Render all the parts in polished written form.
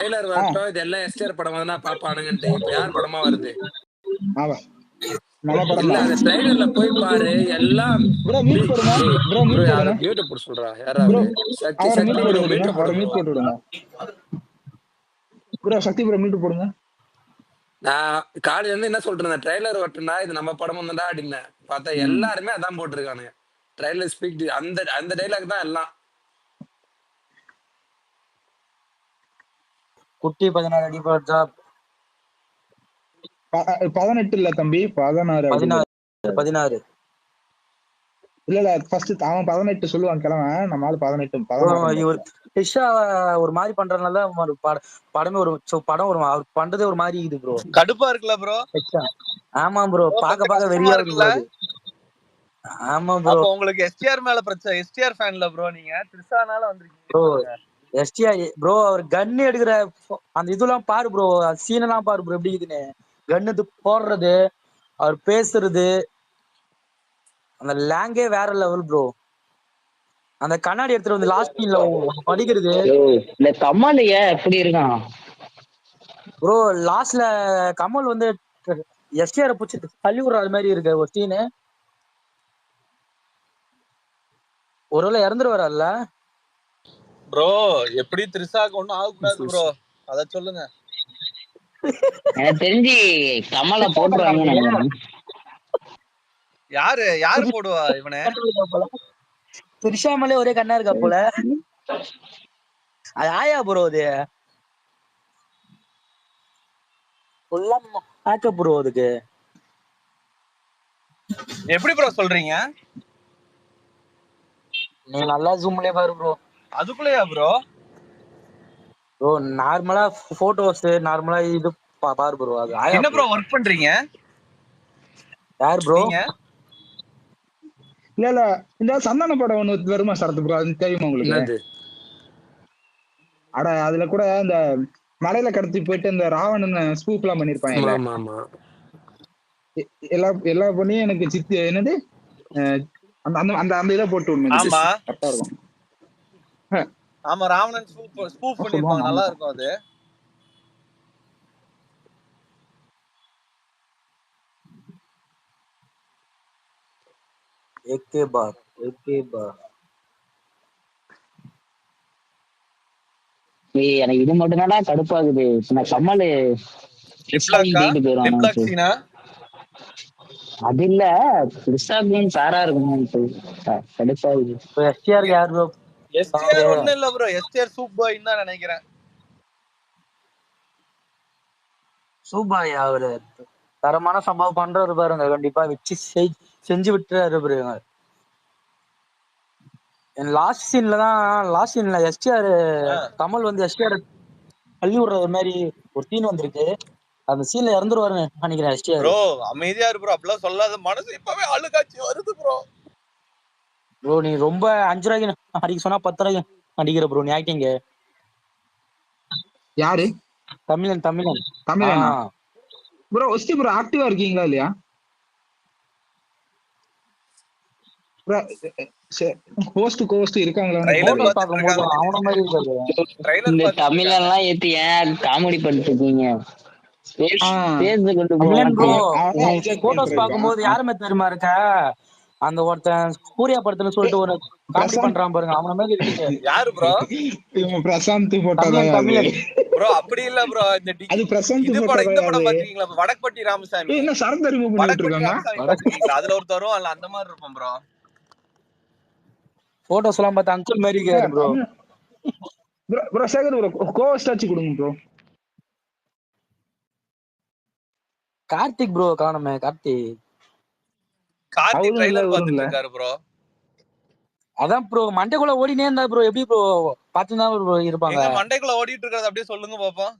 Trailer வரட்டும், இது எல்லாம் எஸ்டிஆர் படம் வந்தா பாப்பானுங்கன்ட்டு. இப்ப யார் படமா வருது? ஆமா நல்ல படம் இல்ல தான். அந்த ட்ரெய்லர்ல போய் பாரு, எல்லாம் ப்ரோ மியூட் போடுங்க. ப்ரோ ப்ரோ மியூட் யார போடுங்க. மியூட் போட சொல்றா? யாரா ப்ரோ அவரு? சக்தி அவரை சக்தி மியூட் ப்ரோ போட்டு விடுங்க. மியூட் போடு அவரை ப்ரோ. மியூட் போட்டு விடுங்க. ப்ரோ சக்தி ப்ரோ மியூட் போடுங்க. நான் காலையில இருந்து என்ன சொல்றேன், ட்ரெய்லர் வரட்டும்டா, இது நம்ம படம் வந்தா அப்படின்னேன். பார்த்தா எல்லாருமே அதான் போட்டிருக்கானுங்க. ட்ரெய்லர் ஸ்பீக் அந்த அந்த டைலாக் தான் எல்லாம். குட்டி 16 அடி போட்டா 18 இல்ல தம்பி, 16 16 16. இல்ல ஃபர்ஸ்ட் அவன் 18 சொல்லுவான் கிழவன். நம்ம ஆளு 18 ப்ரோ 16. இவர் ட்ரிஷா ஒரு மாதிரி பண்றதுனால ஒரு படமே ஒரு படம் ஒரு அவர் பண்றதே ஒரு மாதிரி இருக்குது ப்ரோ. கடுப்பா இருக்குல்ல ப்ரோ? ஆமா ப்ரோ, பாக்க வெறியா இருக்கு ப்ரோ. ஆமா ப்ரோ. அப்ப உங்களுக்கு எஸ்டிஆர் மேல பிரச்சனை. எஸ்டிஆர் ஃபேன்ல ப்ரோ நீங்க த்ரிஷானால வந்திருக்கீங்க ப்ரோ. எஸ்டிஆர் ப்ரோ அவர் கன் எடுக்கிற அந்த இதெல்லாம் பாரு ப்ரோ, சீன் எல்லாம் பாரு ப்ரோ எப்படி இதுன்னு. கன்னு போடுறது, அவர் பேசுறது, அந்த லேங்கே வேற லெவல் ப்ரோ. அந்த கண்ணாடி எடுத்துட்டு வந்து லாஸ்ட் சீன்ல படிக்கிறது. இந்த கமல் எப்படி இருக்கான் ப்ரோ? லாஸ்ட்ல கமல் வந்து எஸ்டிஆர் பிடிச்சி தள்ளி விடுற அது மாதிரி இருக்கு ஒரு சீனு. ஒருவேளை இறந்துருவாரல்ல ப்ரோ? எப்படி த்ரிஷாக்கு ஒண்ணும் ஆகக்கூடாது ப்ரோ, அத சொல்லுங்க. எனக்கு தெரிஞ்சு கமலை போட்டுருவாங்க. யாரு போடுவா இவனை? த்ரிஷா மேலே ஒரே கண்ணா இருக்கா போல. அது ஆயா ப்ரோ, அது ப்ரோ. அதுக்கு எப்படி ப்ரோ சொல்றீங்க? நீ நல்லா ஜூம்லயே பாரு ப்ரோ. அதுக்குள்ளயா ப்ரோ? ப்ரோ நார்மலா போட்டோஸ் நார்மலா இது பாரு ப்ரோ. அது ஆயா. என்ன ப்ரோ ஒர்க் பண்றீங்க? யார் ப்ரோ? இல்ல இந்த சந்தான படம் ஒண்ணு வருமா சரத் ப்ரோ, அது தெரியுமா உங்களுக்கு? அட அதுல கூட இந்த மலையில கடத்தி போயிட்டு இந்த ராவணன் ஸ்பூப் எல்லாம் பண்ணிருப்பாங்க. எல்லா பொண்ணையும் எனக்கு சித்தி என்னது அந்த அந்த அந்த இதை போட்டு விடணும். ஆமா கரெக்டா இருக்கும். ஆமா, ராவணன் ஸ்பூப் பண்ணிருப்பாங்க, நல்லா இருக்கும் அது. ஏகே பார் எனக்கு இது மட்டும் தான்டா கடுப்பாகுது. நான் கமல் அது இல்ல த்ரிஷாக்கும் சாரா இருக்கணும் கடுப்பாகுது. எஸ்டிஆர் யார் ப்ரோ? எஸ்டிஆர் ஒண்ணும் இல்ல ப்ரோ, எஸ்டிஆர் சூப் பாய் தான் நினைக்கிறேன். சூபாய் அவரு தரமான சம்பவம் பண்றாரு பாருங்க, கண்டிப்பா வச்சு செஞ்சு விட்டுறாரு பாருங்க. லாஸ்ட் சீன்ல எஸ்டிஆர் கமல் வந்து எஸ்டிஆர் தள்ளி விடுற மாதிரி ஒரு சீன் வந்திருக்கு. அந்த சீன்ல இறந்துருவாருன்னு நினைக்கிறேன் எஸ்டிஆர். ப்ரோ அமைதியா இரு ப்ரோ, அப்படிலாம் சொல்லாத, மனசு இப்பவே அழுகாச்சி வருது ப்ரோ. ப்ரோ நீ ரொம்ப 5 ரூபாய்க்கு அடிக்க சொன்னா 10 ரூபாய்க்கு அடிக்கிற ப்ரோ நீ ஆக்டிங். யாரு? தமிழன். ப்ரோ ஒஸ்டி ப்ரோ ஆக்டிவா இருக்கீங்களா இல்லையா? கோஸ்ட் இருக்காங்களா? அவன மாதிரி இருக்காது. இந்த தமிழெல்லாம் ஏத்தி ஏன் காமெடி பண்ணிட்டு இருக்கீங்க? போட்டோஸ் பாக்கும்போது யாருமே தெரியுமா இருக்க? அந்த ஒருத்தன் சூர்யா படத்துல சொல்லிட்டு ஒரு காமெடி பண்றான் பாருங்க, அவன மாதிரி இருக்கீங்க. யாரு ப்ரோ? பிரசாந்த் தமிழன் ப்ரோ. அப்படி இல்ல ப்ரோ, அது பிரசாந்த் இந்த படம் பாத்தீங்களா? வடக்பட்டி ராமசாமி. என்ன சரத் ரிமூவ் பண்ணிட்டு இருக்காங்க? அதுல ஒருத்தர் வரும், அந்த மாதிரி இருக்கும் ப்ரோ. போட்டோஸ் எல்லாம் பார்த்தா அங்கிள் மாதிரி இருக்காரு bro. Bro Sekar bro ghost ஆச்சு கொடுங்க ப்ரோ. கார்த்திக் ப்ரோ காணுமே. கார்த்திக் ட்ரைலர் பார்த்துட்டு இருக்காரு ப்ரோ. அதான் ப்ரோ மண்டைக்குள்ள ஓடினே இருந்தா ப்ரோ. எப்படி ப்ரோ பாத்துதான் ப்ரோ இருப்பாங்க? மண்டைக்குள்ள ஓடிட்டு இருக்கிறது அப்படியே சொல்லுங்க பாப்போம்.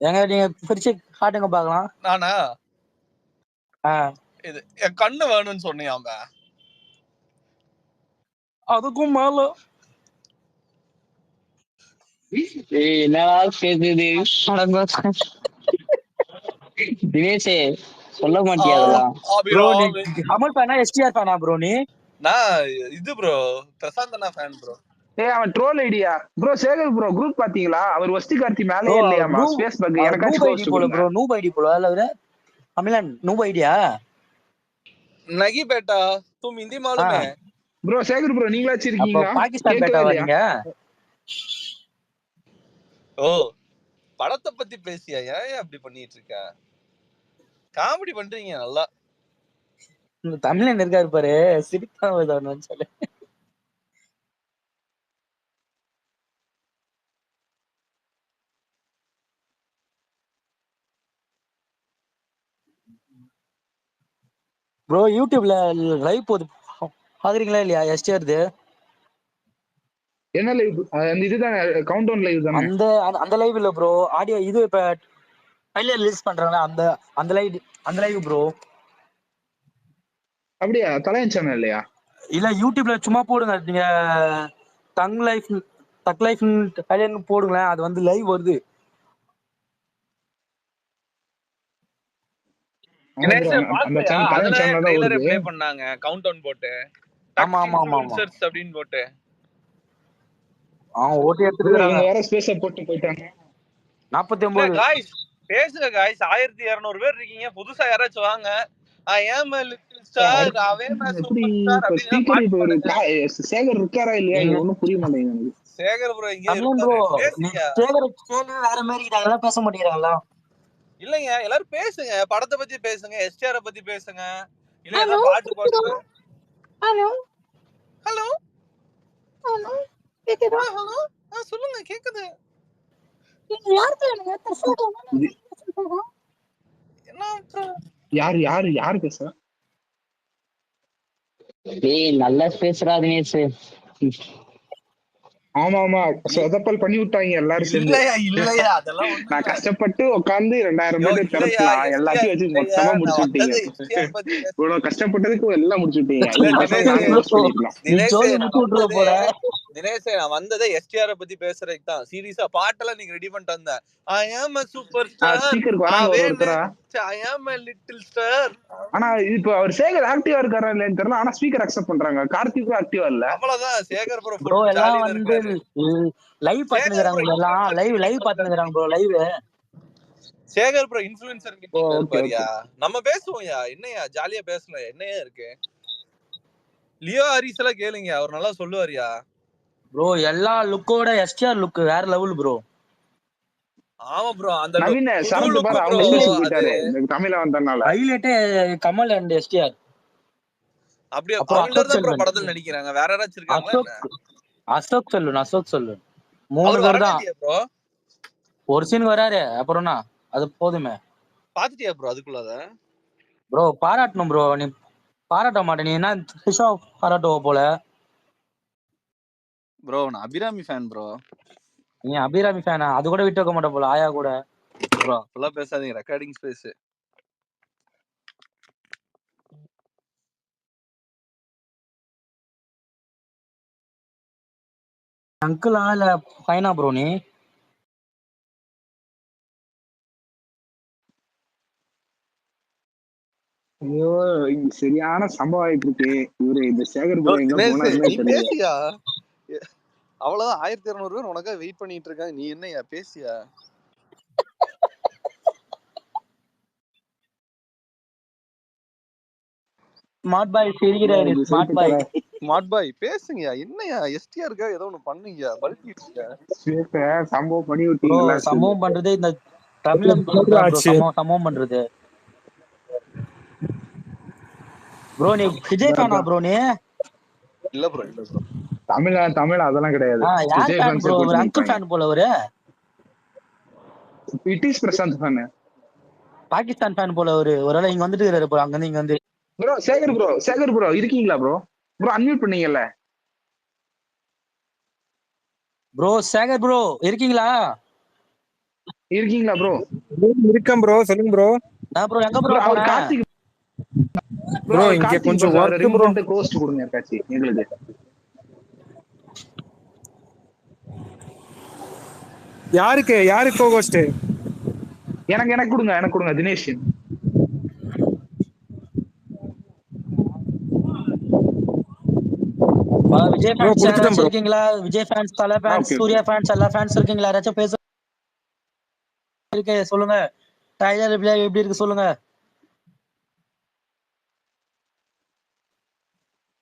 எங்க நீங்க பிரிச்சு காட்டுங்க பாக்கலாம். நானா? இது என் கண்ணு வேணும்னு சொன்னியாம, அதுக்கும் மேல தினேஷே சொல்ல மாட்டியா அதெல்லாம்? ப்ரோ நீ கமல் ஃபேனா எஸ்டிஆர் ஃபேனா ப்ரோ? நீ நான் இது ப்ரோ பிரசாந்த் அண்ணா ஃபேன் ப்ரோ. அவன் troll idea bro. Sekar bro group பாத்தீங்களா? அவர் வஸ்தி கார்த்தி ப்ரோ மேலே அவர் இல்லையாமா, ஸ்பேஸ் பக். அவர் எனக்காச்சும் நூப் ஐடி கோஸ்ட் போல கொடுங்க. ப்ரோ, நூப் ஐடி போல அவரு தமிழன் நூப் ஐடியா नहीं बेटा तुम हिंदी मालूम है ப்ரோ சேகர் ப்ரோ நீங்களாச்சும் அப்ப இருக்கீங்களா? பாகிஸ்தான் கேட்கவே பேட்டாவா இல்லையா? நீங்க? ஓ படத்தை பத்தி பேசியா ஏன் அப்படி பண்ணிட்டு இருக்க காமெடி பண்றீங்க நல்லா இந்த தமிழன் இருக்காரு பாரு, சிரிப்பான சொல்லு. ப்ரோ யூடியூப்ல லைவ் போகுது, பாக்குறீங்களா இல்லையா? எஸ்டிஆர்து என்ன லைவ்? அந்த இதுதானே கவுண்ட் டவுன் லைவ் தானே? அந்த அந்த லைவ் இல்ல ப்ரோ, ஆடியோ இது இப்ப ட்ரைலர் ரிலீஸ் பண்றாங்களா அந்த அந்த லைவ், அந்த லைவ் ப்ரோ. அப்படியா? தலையன் சேனல் இல்லையா? இல்ல யூடியூப்ல சும்மா போடுங்க நீங்க, தங் லைஃப் தக் லைஃப் ட்ரைலர்னு போடுங்களேன், அது வந்து லைவ் வருது. ஆமா ப்ரோ, தினேஷ் அந்த பாக்கலையா சேனல் தலையன் அதுல சேனல்ல தான் ட்ரெய்லரே வருது. ப்ளே பண்ணாங்க கவுண்ட் டவுன் போட்டு ஆமா டக் ஆமா ஆமா ஆமா. இன்ஃப்ளூயன்சர்ஸ் அப்படின்னு போட்டு ஓட்டி ப்ரோ எடுத்துக்கிறாங்க இவங்க வேற ஸ்பேஸ போட்டு போயிட்டாங்க. இல்ல 49. காய்ஸ் பேசுங்க காய்ஸ் 1200 பேர் இருக்கீங்க புதுசா யாராச்சும் வாங்க ஐ ஆம் a little star away my எப்படி சூப்பர் ஸ்டார் இப்ப அப்படின்னு ஸ்பீக்கர் பாட்டு இப்ப ஒரு பாடுங்க சேகர் இருக்காரா இல்லையா? நீங்க இது ஒண்ணும் புரிய மாட்டேங்குது எனக்கு. சேகர் ப்ரோ இங்கே தமிழன் ப்ரோ, இருப்பாரு நீ பேசுங்க கேக்குற கேள்வி வேற மாதிரி இதெல்லாம் பேச மாட்டேங்கிறாங்களா? இல்லைங்க எல்லாரும் பேசுங்க படத்தை பத்தி பேசுங்க எஸ்டிஆர் பத்தி பேசுங்க இல்ல ஹலோ ஏதாவது பாட்டு பாடுங்க ஹலோ ஹலோ ஹலோ கேக்குதா? ஹலோ சொல்லுங்க கேக்குது நீங்க யார் பேசுறீங்க? இது என்ன bro? யாரு யாரு யாரு பேசுறா? டேய் நல்லா பேசுறா தினேஷ். ஆமா ஆமா, சொதப்பல் பண்ணி விட்டாங்க எல்லாரும் சேர்ந்து. இல்லையா இல்லையா அதெல்லாம் ஒண்ணும் நான் இல்ல கஷ்டப்பட்டு உட்காந்து 2000 யோ பேர்ட்ட இல்லையா திரட்டுனா எஸ்டிஆர் எல்லாத்தையும் வச்சு இல்லையா மொத்தமா முடிச்சு நான் விட்டீங்க. வந்தது எஸ்டிஆர் பத்தி பேச இவ்வளவு கஷ்டப்பட்டதுக்கு எல்லாம் முடிச்சு விட்டீங்க. இல்ல இதுக்கு பேசாம தினேஷ் நானே ரோஸ்ட் பண்ணிருக்கலாம். நீ தினேஷ் ஜோதி நான் முடிச்சு விட்டுருவ வந்ததே போல. தினேஷ் நான் வந்ததே எஸ்டிஆர் பத்தி பேசுறதுக்கு தான் சீரியஸா பாட்டெல்லாம் நீங்க ரெடி பண்ணிட்டு வந்தேன் ஐ ஆம் a சூப்பர் ஸ்டார் ஸ்பீக்கருக்கு வராங்க ஒரு ஒருத்தரா. ஐ ஆம் a லிட்டில் ஸ்டார் ஆனா இப்ப அவர் சேகர் ஆக்டிவா இருக்காரா இல்லையான்னு தெரியல. ஆனா ஸ்பீக்கர் அக்செப்ட் பண்றாங்க. கார்த்திக்கும் ஆக்டிவா இல்ல. அவ்வளவுதான் சேகர் ப்ரோ ப்ரோ ஃபுல் எல்லாம் ஜாலியில வந்து இருக்காரு லைவ் சேகர் பாத்துக்கிறாங்க ப்ரோ ப்ரோ, எல்லாம் லைவ் லைவ் பாத்துக்கிறாங்க bro live. Sekar bro influencer மீட்டிங்ல ஓகே இருப்பாருயா ஓகே. நம்ம பேசுவோம்யா என்னையா ஜாலியா பேசலாம் என்னையா இருக்கு லியோ ஹாரிஸ் எல்லாம் கேளுங்க அவர் நல்லா சொல்லுவாருயா ப்ரோ எல்லா லுக்கோட எஸ்டிஆர் லுக் வேற லெவல் ப்ரோ. ஆமா ப்ரோ அந்த நவீன புது சரத்து லுக் பாரு, ப்ரோ அவங்க ஸ்பேஸுக்கு அது போயிட்டாரு இந்த தமிழ வந்தனால. ஹைலைட்டே கமல் அண்ட் எஸ்டிஆர். அப்படியே அப்புறம் அவங்க அசோக் தான் ப்ரோ செல்வன், படத்துல நடிக்கிறாங்க வேற யாராச்சும் இருக்காங்களா என்ன அசோக் அசோக் செல்வன், அசோக் செல்வன் 3 அவர் பேர் வரவே தான். இல்லையா ப்ரோ ஒரு சீன் வராரு, அப்புறம்னா அது போதுமே. பாத்துட்டியா ப்ரோ அதுக்குள்ளத ப்ரோ பாராட்டணும் ப்ரோ, நீ பாராட்ட மாட்டே, நீ என்ன த்ரிஷா பாராட்டுவ போல. ப்ரோ நான் அபிராமி ஃபேன் ப்ரோ நீ அபிராமி ஃபேனா? அது கூட விட்டு வைக்க மாட்ட போல ஆயா கூட. ப்ரோ அப்பெல்லாம் பேசாதீங்க ரெக்கார்டிங் ஸ்பேஸ் அங்கிளா இல்ல பையனா ப்ரோ நீ? ஐயோ, இங்க சரியான சம்பவம் ஆயிட்டு இருக்கு. இவரு இந்த சேகர் யோ ப்ரோ எங்க தினேஷ் போனாருன்னே நீ தெரியல. பேசியா அவ்வளவுதான் 1200 பேர் உனக்காக வெயிட் பண்ணிட்டு இருக்காங்க நீ என்னையா பேசியா ஸ்மார்ட் பாய் சிரிக்கிறாரு, இது ஸ்மார்ட் பாய். ஸ்மார்ட் பாய் பேசுங்கயா என்னையா எஸ்டிஆருக்கா ஏதோ ஒண்ணு பண்ணுங்க பல்கிட்டு சம்பவம் பண்ணி ப்ரோ விட்டீங்க எல்லாரும் சேர்ந்து. சம்பவம் பண்றது இந்த தமிழன் படம் தான் ப்ரோ, ஆச்சு சம்பவம் பண்றது. ப்ரோ நீ விஜய் ஃபேனா ப்ரோ நீ? இல்ல ப்ரோ இல்ல ப்ரோ தமிழ் அதெல்லாம் கிடையாது. யார் விஜய் ஃபேன் ஃபேன்ஸே ப்ரோ? ஒரு போட்டு அங்கிள் நிப்பாங்க. ஃபேன் போல அவரு. It is Prasanth fan. Pakistan fan போல அவரு. ஒருவேளை இங்க வந்துட்டு இருக்காரு ப்ரோ, அங்க இருந்து இங்க வந்து. ப்ரோ சேகர் ப்ரோ இருக்கீங்களா ப்ரோ? ப்ரோ அன்மியூட் பண்ணீங்கல்ல. ப்ரோ சேகர் ப்ரோ இருக்கீங்களா? இருக்கீங்களா ப்ரோ? இருக்கேன் ப்ரோ, சொல்லுங்க ப்ரோ. ப்ரோ எங்க ப்ரோ ப்ரோ அவர் போன? கார்த்திக் ப்ரோ ப்ரோ அவர் இங்க கார்த்திக் கொஞ்சம் பேச அவரை ஒர்க் ரிமூவ் ப்ரோ. பண்ணிட்டு கோஸ்ட் கொடுங்க யாருக்காச்சு எங்களுக்கு. யாருக்கு யாருக்கு கோகோஸ்ட்? எனக்கு கொடுங்க தினேஷ். விஜய் ப்ரோ ஃபேன்ஸ் கொடுத்துட்டேன் யாராச்சும் ப்ரோ. இருக்கீங்களா? Vijay fans, Thala fans, okay okay. Suriya fans, எல்லா ஃபேன்ஸ் இருக்கீங்களா? யாராச்சும் பேச இருக்கு சொல்லுங்க. டைலர் எப்படி இருக்கு சொல்லுங்க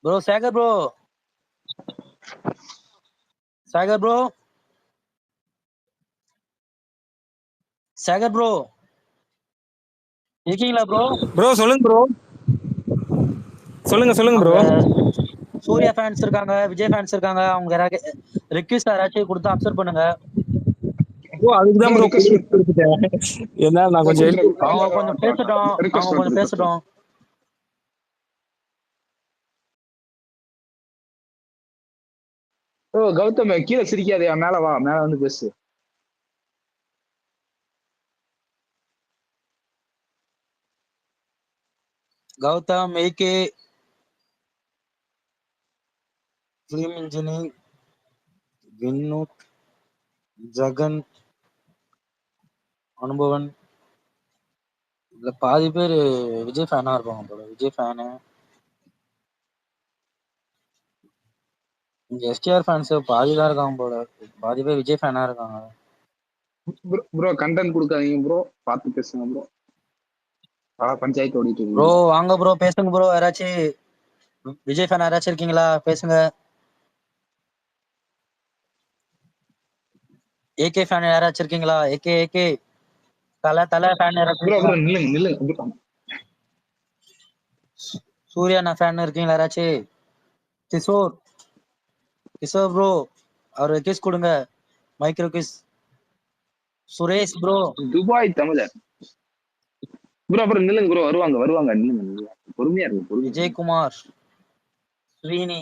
bro. Sekar bro, Sekar bro, Sekar bro இருக்கீங்களா ப்ரோ? ப்ரோ சொல்லுங்க ப்ரோ. சொல்லுங்க ப்ரோ. அங்க சூர்யா ஃபேன்ஸ் இருக்காங்க, விஜய் ஃபேன்ஸ் இருக்காங்க. அவங்க யாராச்சும் ரிக்வெஸ்ட் யாராச்சும் கொடுத்து அப்சர்வ் பண்ணுங்க. ப்ரோ அதுக்கு தான் ப்ரோ ப்ரோ ரிக்வெஸ்ட் கொடுத்துட்டேன். ஏன்னா நான் கொஞ்சம் கொடுத்துரு. எழுதி. அவங்க கொஞ்சம் பேசட்டும், அவங்க ரிக்வெஸ்ட் கொஞ்சம் ரிக்வெஸ்ட். பேசட்டும். ஓ கௌதம் கீழே சிரிக்காதயா, மேல வா, மேல வந்து பேசு. Gautham, AK, film engineer, Vinoth, Jagan, Anubavan, இல்ல பாதி பேர் விஜய் ஃபேனா இருப்பாங்க போல. விஜய் ஃபேனு. இங்க எஸ்டிஆர் ஃபேன்ஸ் பாதி தான் இருக்காங்க போல. பாதி பேர் விஜய் ஃபேனா இருக்காங்க. ப்ரோ கண்டென்ட் கொடுக்காதீங்க ப்ரோ, பார்த்து பேசுங்க ப்ரோ. பஞ்சாயத்து ஓடிட்டு ப்ரோ இருக்கு. வாங்க ப்ரோ, பேசுங்க ப்ரோ. யாராச்சும் விஜய் ஃபேன் யாராச்சும் இருக்கீங்களா? பேசுங்க. ஏகே ஃபேன் யாராச்சும் இருக்கீங்களா? ஏகே ஏகே தல தல ஃபேன் யாராச்சும் ப்ரோ இருக்கீங்களா? ப்ரோ நில்லுங்க நில்லுங்க. சூர்யா ஃபேன் இருக்கீங்களா யாராச்சும்? கிஷோர், கிஷோர் ப்ரோ, அவர் கிஸ் கொடுங்க. Micro kiss. Suresh bro, Dubai தமிழர். ப்ரோ அப்புறம் நில்லுங்க ப்ரோ, வருவாங்க வருவாங்க, நில்லுங்க நில்லுங்க. பொறுமையா இருக்கு பொறுமையா. Vijayakumar, Srini.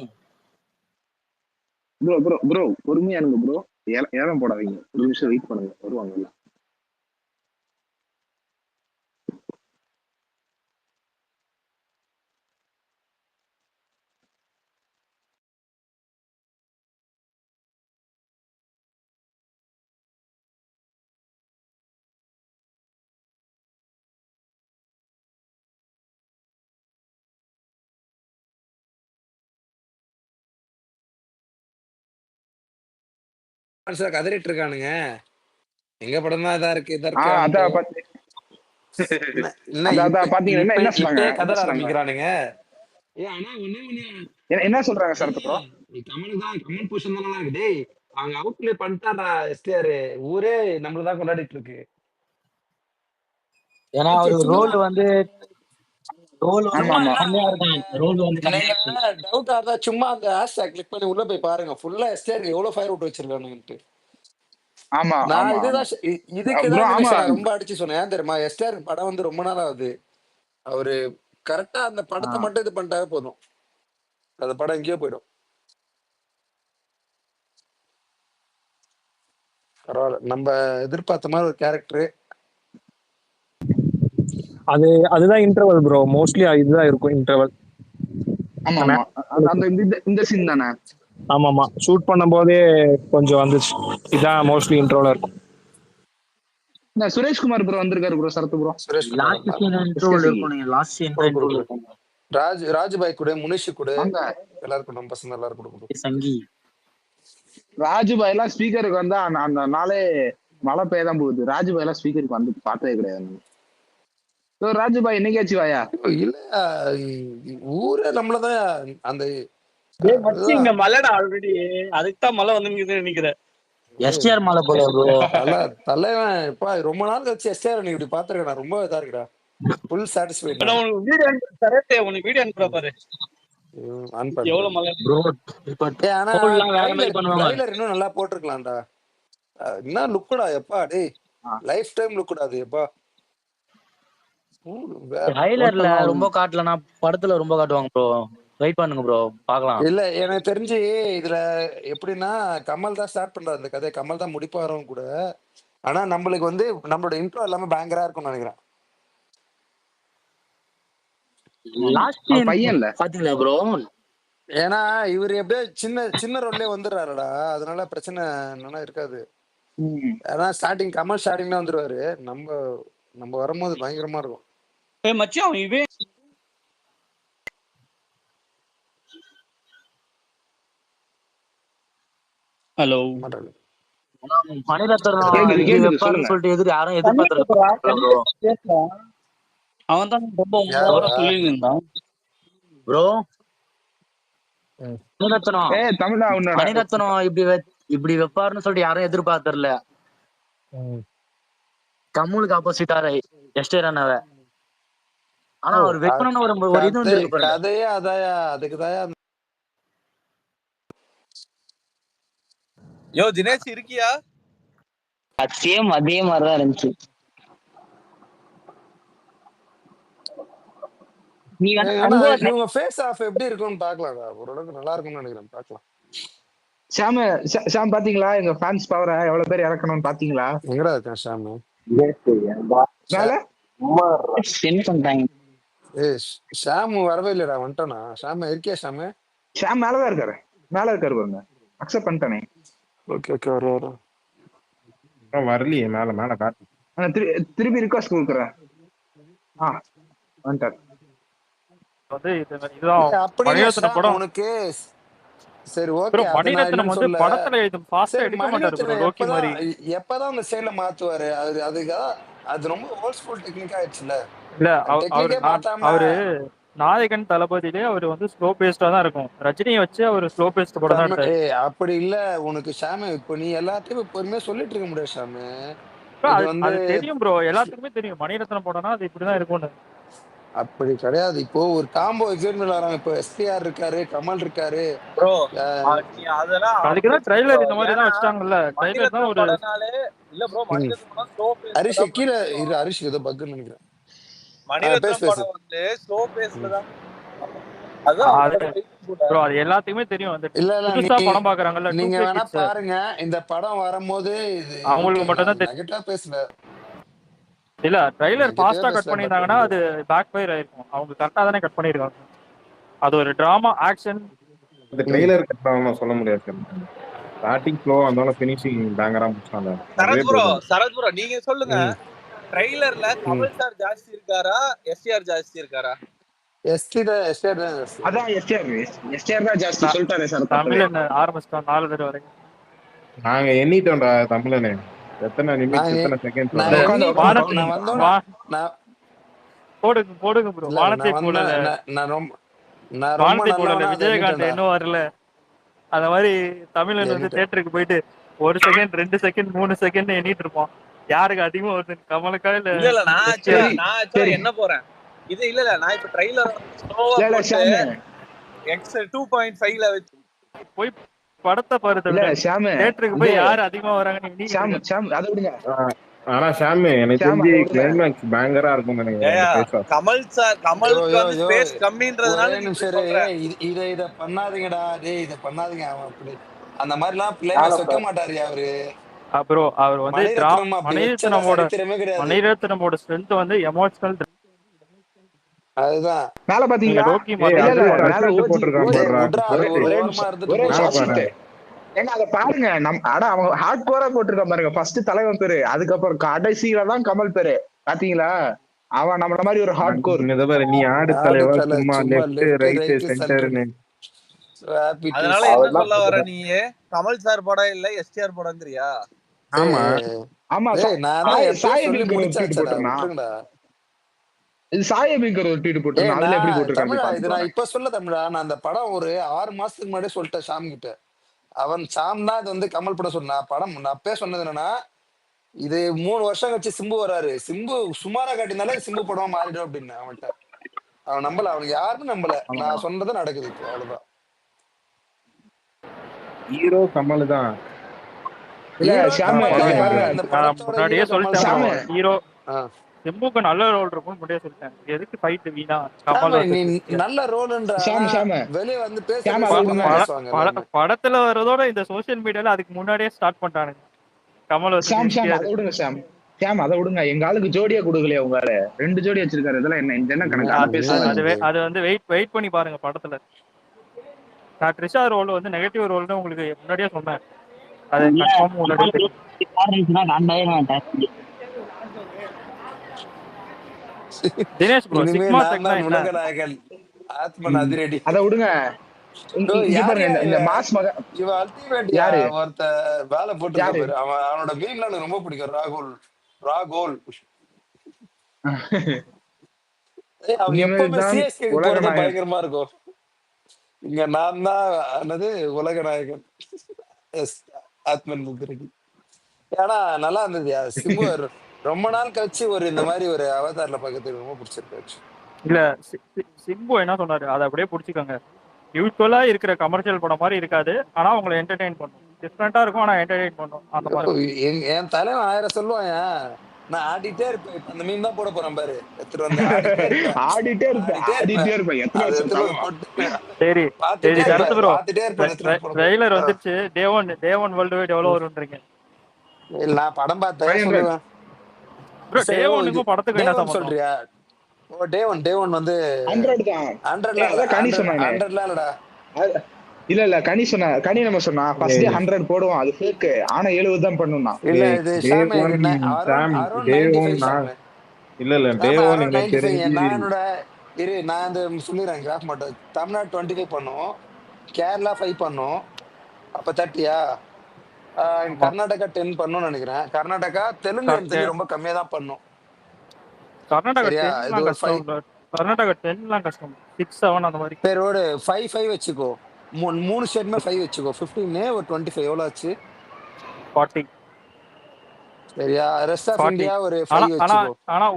Bro bro bro பொறுமையா இருங்க ப்ரோ. ஏலம் போடாதீங்க, ஒரு நிமிஷம் வெயிட் பண்ணுங்க, வருவாங்க எல்லாம். கதறிட்டு இருக்கானுங்க. எங்க படம் தான் இதா இருக்கு இதா இருக்கு அதான் பாத்து. என்ன என்ன அதான் இப்ப அதான் பாத்தீங்கன்னா இப்ப என்ன சொன்னாங்க, இப்பயே என்ன கதற சொன்னாங்க, ஆரம்பிக்கிறானுங்க. ஆனா ஒண்ணே ஒண்ணு. என்ன சொல்றாங்க சரத் ப்ரோ? கமல் தான், கமல் புருஷன் தானே இருக்கு. டேய் அவங்க அவுட் பிளே பண்ணிட்டான்டா எஸ்டிஆர். ஊரே நம்மளதான் கொண்டாடிட்டு இருக்கு. ஏன்னா அவரு சும்மா ரோல் வந்து ஆமா சும்மா ஆமா. கம்மியா இருக்கும். ரோல் வந்து கம்மியா நீங்க இருக்கு. டவுட்டா இருந்தா சும்மா அந்த ஹேஷ்டாக் கிளிக் பண்ணி உள்ள போய் பாருங்க. ஃபுல்லா எஸ்டிஆர் எவ்வளவு ஃபயர் அவுட் வச்சிருக்கானுன்ட்டு. ஆமா நான் ஆமா ஆமா இதுதான் இதுக்குதான் ப்ரோ. இந்த ஆமா நிமிஷம் நான் ரொம்ப அடிச்சு சொன்னேன். ஏன் தெரியுமா? எஸ்டிஆர் படம் வந்து ரொம்ப நாள் ஆகுது. அவரு கரெக்டா அந்த படத்தை மட்டும் இது பண்ணிட்டாவே போதும், அந்த படம் எங்கேயோ போயிடும். பரவாயில்ல, நம்ம எதிர்பார்த்த மாதிரி ஒரு கேரக்டர். அதுதான் இன்டர்வல் ப்ரோ. மோஸ்ட்லி இதுதான் இருக்கும் இன்டர்வல். ஆமா ஆமா. அந்த இந்த சீன் தானே. ஆமாமா, ஷூட் பண்ணும் போதே கொஞ்சம் வந்துச்சு. இதான் மோஸ்ட்லி இன்ட்ரோல இருக்கும். சுரேஷ்குமார் ப்ரோ வந்திருக்காரு bro, Sarath bro. Sureshkumar last scene இன்ட்ரோல் இருக்கும். நீங்க லாஸ்ட் சீன் தான் இன்ட்ரோல் இருக்கும். ராஜ்பாய் கூட, முனிஷு கூட, வாங்க. எல்லாருக்கும் நம்ம பசங்க எல்லாருக்கும் கொடுக்கும். சங்கி, ராஜுபாய் எல்லாம் ஸ்பீக்கருக்கு வந்தா அந்த நாளே மழை பெய்யதான் போகுது. ராஜுபாய் எல்லாம் ஸ்பீக்கருக்கு வந்து பார்த்ததே கிடையாது. ராஜுபாய் என்னைக்காச்சும் வாயா. இல்ல ஊரே நம்மளதான் அந்த இங்க மழைடா ஆல்ரெடி. அதுக்கு தான் மழை வந்து நினைக்கிறேன். எஸ்டிஆர் மாலை போல ப்ரோ. தலைவன் இப்ப ரொம்ப நாள் கழிச்சு எஸ்டிஆர் நீ இப்படி பாத்துருக்கா, ரொம்ப இதா இருக்குடா. Full satisfied. உனக்கு வீடியோ அனுப்புற பாரு. ஆன் பண்ணு. எவ்வளவு மழை ப்ரோ இப்ப ஆனா ட்ரோல்லாம் வேற மாதிரி பண்ணுவாங்க. ட்ரைலர் இன்னும் நல்லா போட்டிருக்கலாம்டா. என்ன லுக்குடா எப்பா. டேய் லைஃப் டைம் லுக்குடா அது எப்பா. ட்ரைலர்ல ரொம்ப காட்டலனா படத்துல ரொம்ப காட்டுவாங்க ப்ரோ. வெயிட் பண்ணுங்க ப்ரோ, பார்க்கலாம். இல்ல எனக்கு தெரிஞ்சு இதுல எப்படின்னா கமல் தான் ஸ்டார்ட் பண்றாரு இந்த கதையை, கமல் தான் முடிப்பாரும் கூட. ஆனா நம்மளுக்கு வந்து நம்மளோட இன்ட்ரோ எல்லாமே பயங்கரா இருக்கும்னு நினைக்கிறேன். லாஸ்ட் சீன் பையன் இல்ல. பாத்தீங்களா ப்ரோ? ஏன்னா இவர் எப்படியோ சின்ன சின்ன ரோல்லே வந்துடுறாருடா, அதனால பிரச்சனை என்னன்னா இருக்காது. ஏன்னா கமல் ஸ்டார்டிங்ல வந்துருவாரு. நம்ம நம்ம வரும்போது பயங்கரமா இருக்கும். மச்சான் இவன் ஹலோ. மாட்டாரு. மணிரத்னம் கேக்குது இப்படி கேக்குது வைப்பாருன்னு சொல்லுங்க. சொல்லிட்டு யாரும் எதிர்பார்த்திருக்க ப்ரோ. அவன் தான் ரொம்ப ஓவரா யாருடா? சொல்லிட்டு இருந்தான். ப்ரோ ம். மணிரத்னம் தமிழா உன்னோட மணிரத்னம் இப்படி வைப்பாருன்னு சொல்லிட்டு யாரும் எதிர்பார்த்திரல. ம். கமலுக்கு ஆப்போசிட்டார எஸ்டே அண்ணாவ. ஆனா ஓ அவர் வைக்கணும்னு ஒரு இது வந்துருக்கு பாருங்க. கதையே அதாயா, அதுக்குதாயா. யோ தினேஷ் இருக்கியா? சேம் அதே மாதிரிதான் இருந்துச்சு. நீ வேணா ஆனா அனுபவ இவங்க ஃபேஸ் ஆஃப் எப்படி இருக்கும்னு பாக்கலாம்டா. ஓரளவுக்கு நல்லா இருக்கும்னு நினைக்கிறேன். பாக்கலாம். ஷாம் பாத்தீங்களா எங்க ஃபேன்ஸ் பவரை எவ்வளவு பேர் இறக்கணும்னு பாத்தீங்களா? எங்கடா இருக்கான் ஷாமு? மேல என்ன பண்றாங்க? ஏய் ஷாமு வரவே இல்லடா. வந்துட்டானா? ஷாமு இருக்கியா ஷாமு? ஷாம் மேலதான் இருக்காரு. மேல இருக்காரு பாருங்க. அக்செப்ட் பண்ணிட்டானே. ஓகே ஓகே வர வரலையே மேல மேல காட்டு. திருப்பி ரிக்வஸ்ட் கொடுக்குறேன். வந்துட்டாரு. வந்து இதுதான் அப்படி இல்ல மணிரத்னம் ஷாம் படம். உனக்கு. சரி ப்ரோ ஓகே, அது நான் மணிரத்னம் இல்லைன்னு வந்து சொல்ல. படத்துல ஃபாஸ்டா சரி எடுக்க மாட்டாரு ப்ரோ, மணிரத்னம் லோக்கி மாதிரி. எப்பதான் அந்த ஸ்டைல மாத்துவாரு? அதுக்காக அது ரொம்ப ஓல்ட் ஸ்கூல் டெக்னிக் ஆயிடுச்சுல. இல்ல டெக்னிக்கே மாத்தாம அவரு நாயகன் தளபதியிலே அவர் வந்து ஸ்லோ பேஸ்டா தான் இருக்கும். ரஜினியை வச்சு அவர் ஸ்லோ பேஸ்ட் படம் தான் எடுத்தாரு. அப்படி இல்ல உனக்கு ஷாமு. இப்போ நீ எல்லாத்தையும் பொறுமையா சொல்லிட்டு இருக்க முடியாது ஷாமு. Bro, இது வந்து அது தெரியும் ப்ரோ, எல்லாத்துக்குமே தெரியும் மணிரத்னம் படம்னா அது இப்படிதான் இருக்கும்னு. அப்படி கிடையாது. இப்போ ஒரு காம்போ எக்ஸைட்மெண்ட் வராங்க. இப்போ எஸ்பிஆர் இருக்காரு, கமல் இருக்காரு. ப்ரோ நீ அதெல்லாம் அதுக்குதான் ட்ரைலர் இந்த மாதிரி தான் வச்சிட்டாங்கல்ல. ட்ரைலர் தான் ஒரு படம்னாலே இல்ல ப்ரோ. மணிரத்னம் ஸ்லோ ஹரிஷ் பேஸ்ல கீழே இரு. ஹரிஷ் ஏதோ பக்குன்னு நினைக்கிறேன். பேசு மணிரத்னம் பேசு. படம் வந்து ஸ்லோ பேஸ்ல தான். அதான் ப்ரோ அது எல்லாத்துக்குமே தெரியும். அந்த இல்ல இல்ல புதுசா படம் பாக்குறாங்கல்ல, நீங்க வேணா பாருங்க. இந்த படம் வரும்போது அவங்களுக்கு மட்டும் தான் நெகட்டிவா பேசல. இல்ல ட்ரைலர் ஃபாஸ்டா கட் பேசல, பண்ணிருந்தாங்கன்னா அது பேக் ஃபயர் ஆயிருக்கும். அவங்க கரெக்டா தானே கட் பண்ணிருக்காங்க. அது ஒரு டிராமா ஆக்ஷன். இந்த ட்ரெய்லர் கட்டாம சொல்ல முடியாது. ஸ்டார்டிங் ஸ்லோ அதனால ஃபினிஷிங் பேங்கரா முடிச்சாங்க. சரத் ப்ரோ நீங்க சொல்லுங்க. ட்ரைலர்ல கமல் சார் ஜாஸ்தி இருக்காரா, எஸ்டிஆர் ஜாஸ்தி இருக்காரா? எஸ்டிஆர் தான் ஜாஸ்தி சொல்லிட்டாரு சார். தமிழன் ஆரம்பிச்சிட்டோம் 4 தடவை வரைக்கும். நாங்க எண்ணிட்டோம்டா தமிழனே. எத்தனை நிமிஷம் எத்தனை செகண்ட் போடுங்க ப்ரோ. வானத்தை போடல விஜயகாந்த் இன்னும் வரல. அந்த மாதிரி தமிழன் வந்து தியேட்டருக்கு போயிட்டு 1 செகண்ட் 2 செகண்ட் 3 செகண்ட் எண்ணிட்டு இருப்போம். யாருக்கு அதிகமா வருது, கமலுக்கா இல்ல? இல்ல நான் என்ன போறேன் இது. இல்ல நான் இப்ப ட்ரைலர் எக்ஸ் 2.5ல வச்சு போய் படத்தை பாரு. தியேட்டருக்கு போய் யாரு அதிகமா வராங்கன்னு. ஆனா ஷாமு எனக்கு தெரிஞ்சு கிளைமேக்ஸ் பேங்கரா இருக்கும் நினைக்கிறேன். கமலுக்கு வந்து ஸ்பேஸ் கம்மின்றதுனால இத பண்ணாதீங்கடா. டேய் இத பண்ணாதீங்க. அவன் அப்படி அந்த மாதிரி எல்லாம் கிளைமேக்ஸ் வைக்க மாட்டாரு அவரு. அப்புறம் அவர் வந்து மணிரத்னமோட ஸ்ட்ரென்த் வந்து எமோஷனல். அதுதான் மேல பாத்தீங்களா? ஏங்க அத பாருங்க. அவங்க ஹார்ட் கோரா போட்டிருக்கான் பாருங்க. ஃபர்ஸ்ட் தலைவன் பேரு, அதுக்கப்புறம் கடைசியில தான் கமல் பேரு. பாத்தீங்களா? அவன் நம்மள மாதிரி ஒரு ஹார்ட் கோர். நீ ஆடு தலைவர் சும்மா லெஃப்ட் ரைட் சென்டர்னு. அதனால என்ன சொல்ல வர நீ? கமல் சார் படம் இல்ல எஸ்டிஆர் படம்ங்கறியா? ஆமா ஆமா. இது சாயபிங்கர் ஒரு ட்வீட் போட்டான். அதுல எப்படி போட்டுருக்காங்க? இது நான் இப்ப சொல்ல தமிழா. நான் அந்த படம் ஒரு 6 மாசத்துக்கு முன்னாடியே சொல்லிட்டேன் ஷாம் கிட்ட. அவன் ஷாம் தான் இது வந்து கமல் படம் சொன்னா. படம் நான் அப்பே சொன்னது என்னன்னா, இது 3 வருஷம் கழிச்சு சிம்பு வராரு. சிம்பு சுமாரா காட்டினாலே சிம்பு படம் மாறிடும் அப்படின்னு அவன்கிட்ட. அவன் நம்பல. அவனுக்கு யாருமே நம்பல. நான் சொன்னது நடக்குது இப்போ. அவ்வளவுதான். ஹீரோ கமல் தான். முன்னாடியே சொல்லிட்டேன் ஹீரோ சிம்புக்கு நல்ல ரோல் இருக்கும்னு முன்னாடியே சொல்லிட்டேன். எதுக்கு ஃபைட் வீணா? கமல் நல்ல ரோல்ன்ற வெளிய வந்து பேசுவாங்க. படத்துல வரதோட இந்த சோசியல் மீடியால அதுக்கு முன்னாடியே ஸ்டார்ட் பண்ணிட்டானுங்க. கமல் அத விடுங்க. எங்க ஆளுக்கு ஜோடியா கொடுக்கலையா? உங்க 2 ஜோடி வச்சிருக்காரு. இதெல்லாம் என்ன கணக்கு? அது வந்து வெயிட் பண்ணி பாருங்க படத்துல. நான் ட்ரிஷா ரோல் வந்து நெகட்டிவ் ரோல்னு உங்களுக்கு முன்னாடியே சொன்னேன். அது கன்ஃபார்ம் உங்களுக்கு தினேஷ் ப்ரோ சிக்மா செக்னா முனகநாயகன் ஆத்மன் அதிரடி. அத விடுங்க. இங்க யார் பாருங்க, இந்த இவன் மாஸ் மக இவன் அல்டிமேட்யா யாரு ஒருத்த வேலை போட்டிருக்க யாரு பாரு அவனோட மீம்ல எனக்கு ரொம்ப பிடிக்கும் ராகுல். அவன் எப்பவுமே இனிமேல்தான் சிஎஸ்கே உலக போறது நாயகன். பயங்கரமா இருக்கும். இங்க நான் தான் என்னது உலக நாயகன். எஸ் ஆத்மன் முத்திரகி. ஏன்னா நல்லா இருந்ததுயா சிம்பு. ரொம்ப நாள் கழிச்சு ஒரு இந்த மாதிரி ஒரு அவதாரில் பார்க்கறதுக்கு ரொம்ப பிடிச்சிருக்கு. இல்ல சிம்பு என்ன சொன்னாரு, அதை அப்படியே பிடிச்சிக்கோங்க. யூஸ்வலா இருக்கிற கமர்ஷியல் படம் மாதிரி இருக்காது, ஆனா உங்களை என்டர்டெயின் பண்ணும். டிஃப்ரெண்டா இருக்கும், ஆனா என்டர்டெயின் பண்ணும். அந்த மாதிரி என் தலைவன் 1000 சொல்லுவான். நான் ஆடிட்டே இருப்பேன். இப்ப அந்த மீன் தான் போட போறேன் பாரு. எடுத்துட்டு வந்து ஆடிட்டே இருப்பேன். ஆடிட்டே இருப்பேன். எத்தனை அது வருஷம் எடுத்துட்டு வந்து தரமா? போட்டு சரி பார்த்துட்டே சரி சரத் ப்ரோ, பார்த்துட்டே இருப்பேன். எடுத்துட்டு வந்து போட போறேன். ட்ரெய்லர் வந்துருச்சு. டே ஒன் வேர்ல்டு வைட் எவ்வளவு வரும்ன்றீங்க? இல்ல நான் படம் பார்த்தேன் 500. சொல்லுவேன். ப்ரோ சரி, டே ஓ, இது ஒன்னுக்கும் படத்துக்கு டே என்ன ஒன் சம்பந்தம்? சொல்றியா? ஓ டே ஒன் வந்து 100 தான். 100லாம் அதான் கனி சொன்னானே. 100லாம் இல்லடா. இல்ல கனி நம்ம சொன்னா ஃபர்ஸ்ட் டே 100 போடுவோம், அது ஃபேக். ஆனா 70 தான் பண்ணுனா. இல்ல இது டே ஷாமே ஒன் சாம், அரௌண்ட் டே 95 ஒன் ஷாமே. இல்ல டே ஆமா ஒன் அரௌண்ட் எனக்கு 95. தெரிஞ்சு நான் என்னோட நான் இந்த சொல்லிடுறேன் கிராஃப் மட்டும். தமிழ்நாடு 25 பண்ணோம், கேரளா 5 பண்ணோம். அப்ப 30யா? கர்நாடகா 10 பண்ணோம்னு நினைக்கிறேன். கர்நாடகா தெலுங்கு எனக்கு தெரிஞ்சு ரொம்ப கம்மியா தான் பண்ணோம். கர்நாடகா சரியா? 10 இது ஒரு கஷ்டம் 5 இல்ல. கர்நாடகா 10 கஷ்டம். 6, 7 அந்த மாதிரி. பேர் ஒரு 5 வச்சுக்கோ. 3 ஸ்டேட்மே 5 வச்சுக்கோ. 15 ஒரு 25 எவ்வளவு ஆச்சு? 40. சரியா? Rest of 40. இந்தியா ஒரு ஆனா 5 ஆனா வச்சுக்கோ. ஆனா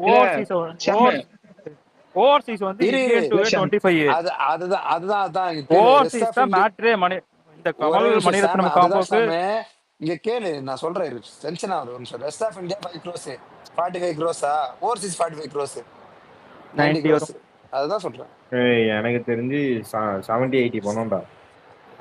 ஓவர்சீஸ் வந்து இரு Indian to 25. அதுதான் ரெஸ்ட் ஓவர்சீஸ் ஆஃப் தான் இந்தியா. மேட்ரே. இந்த ஒரே கமல் நிமிஷம் சாம், மணிரத்னம் அதுதான் காம்போக்கு சாமு. இங்க கேளு நான் சொல்றேன். டென்ஷன் ஆகுது ஒரு நிமிஷம். ரெஸ்ட் ஆஃப் இந்தியா 5 crores, 45 crores-ஆ? Overseas 45 crores, 90 90 crores. வரும். அதுதான் சொல்றேன். எனக்கு தெரிஞ்சு 70-80 பண்ணோம்டா.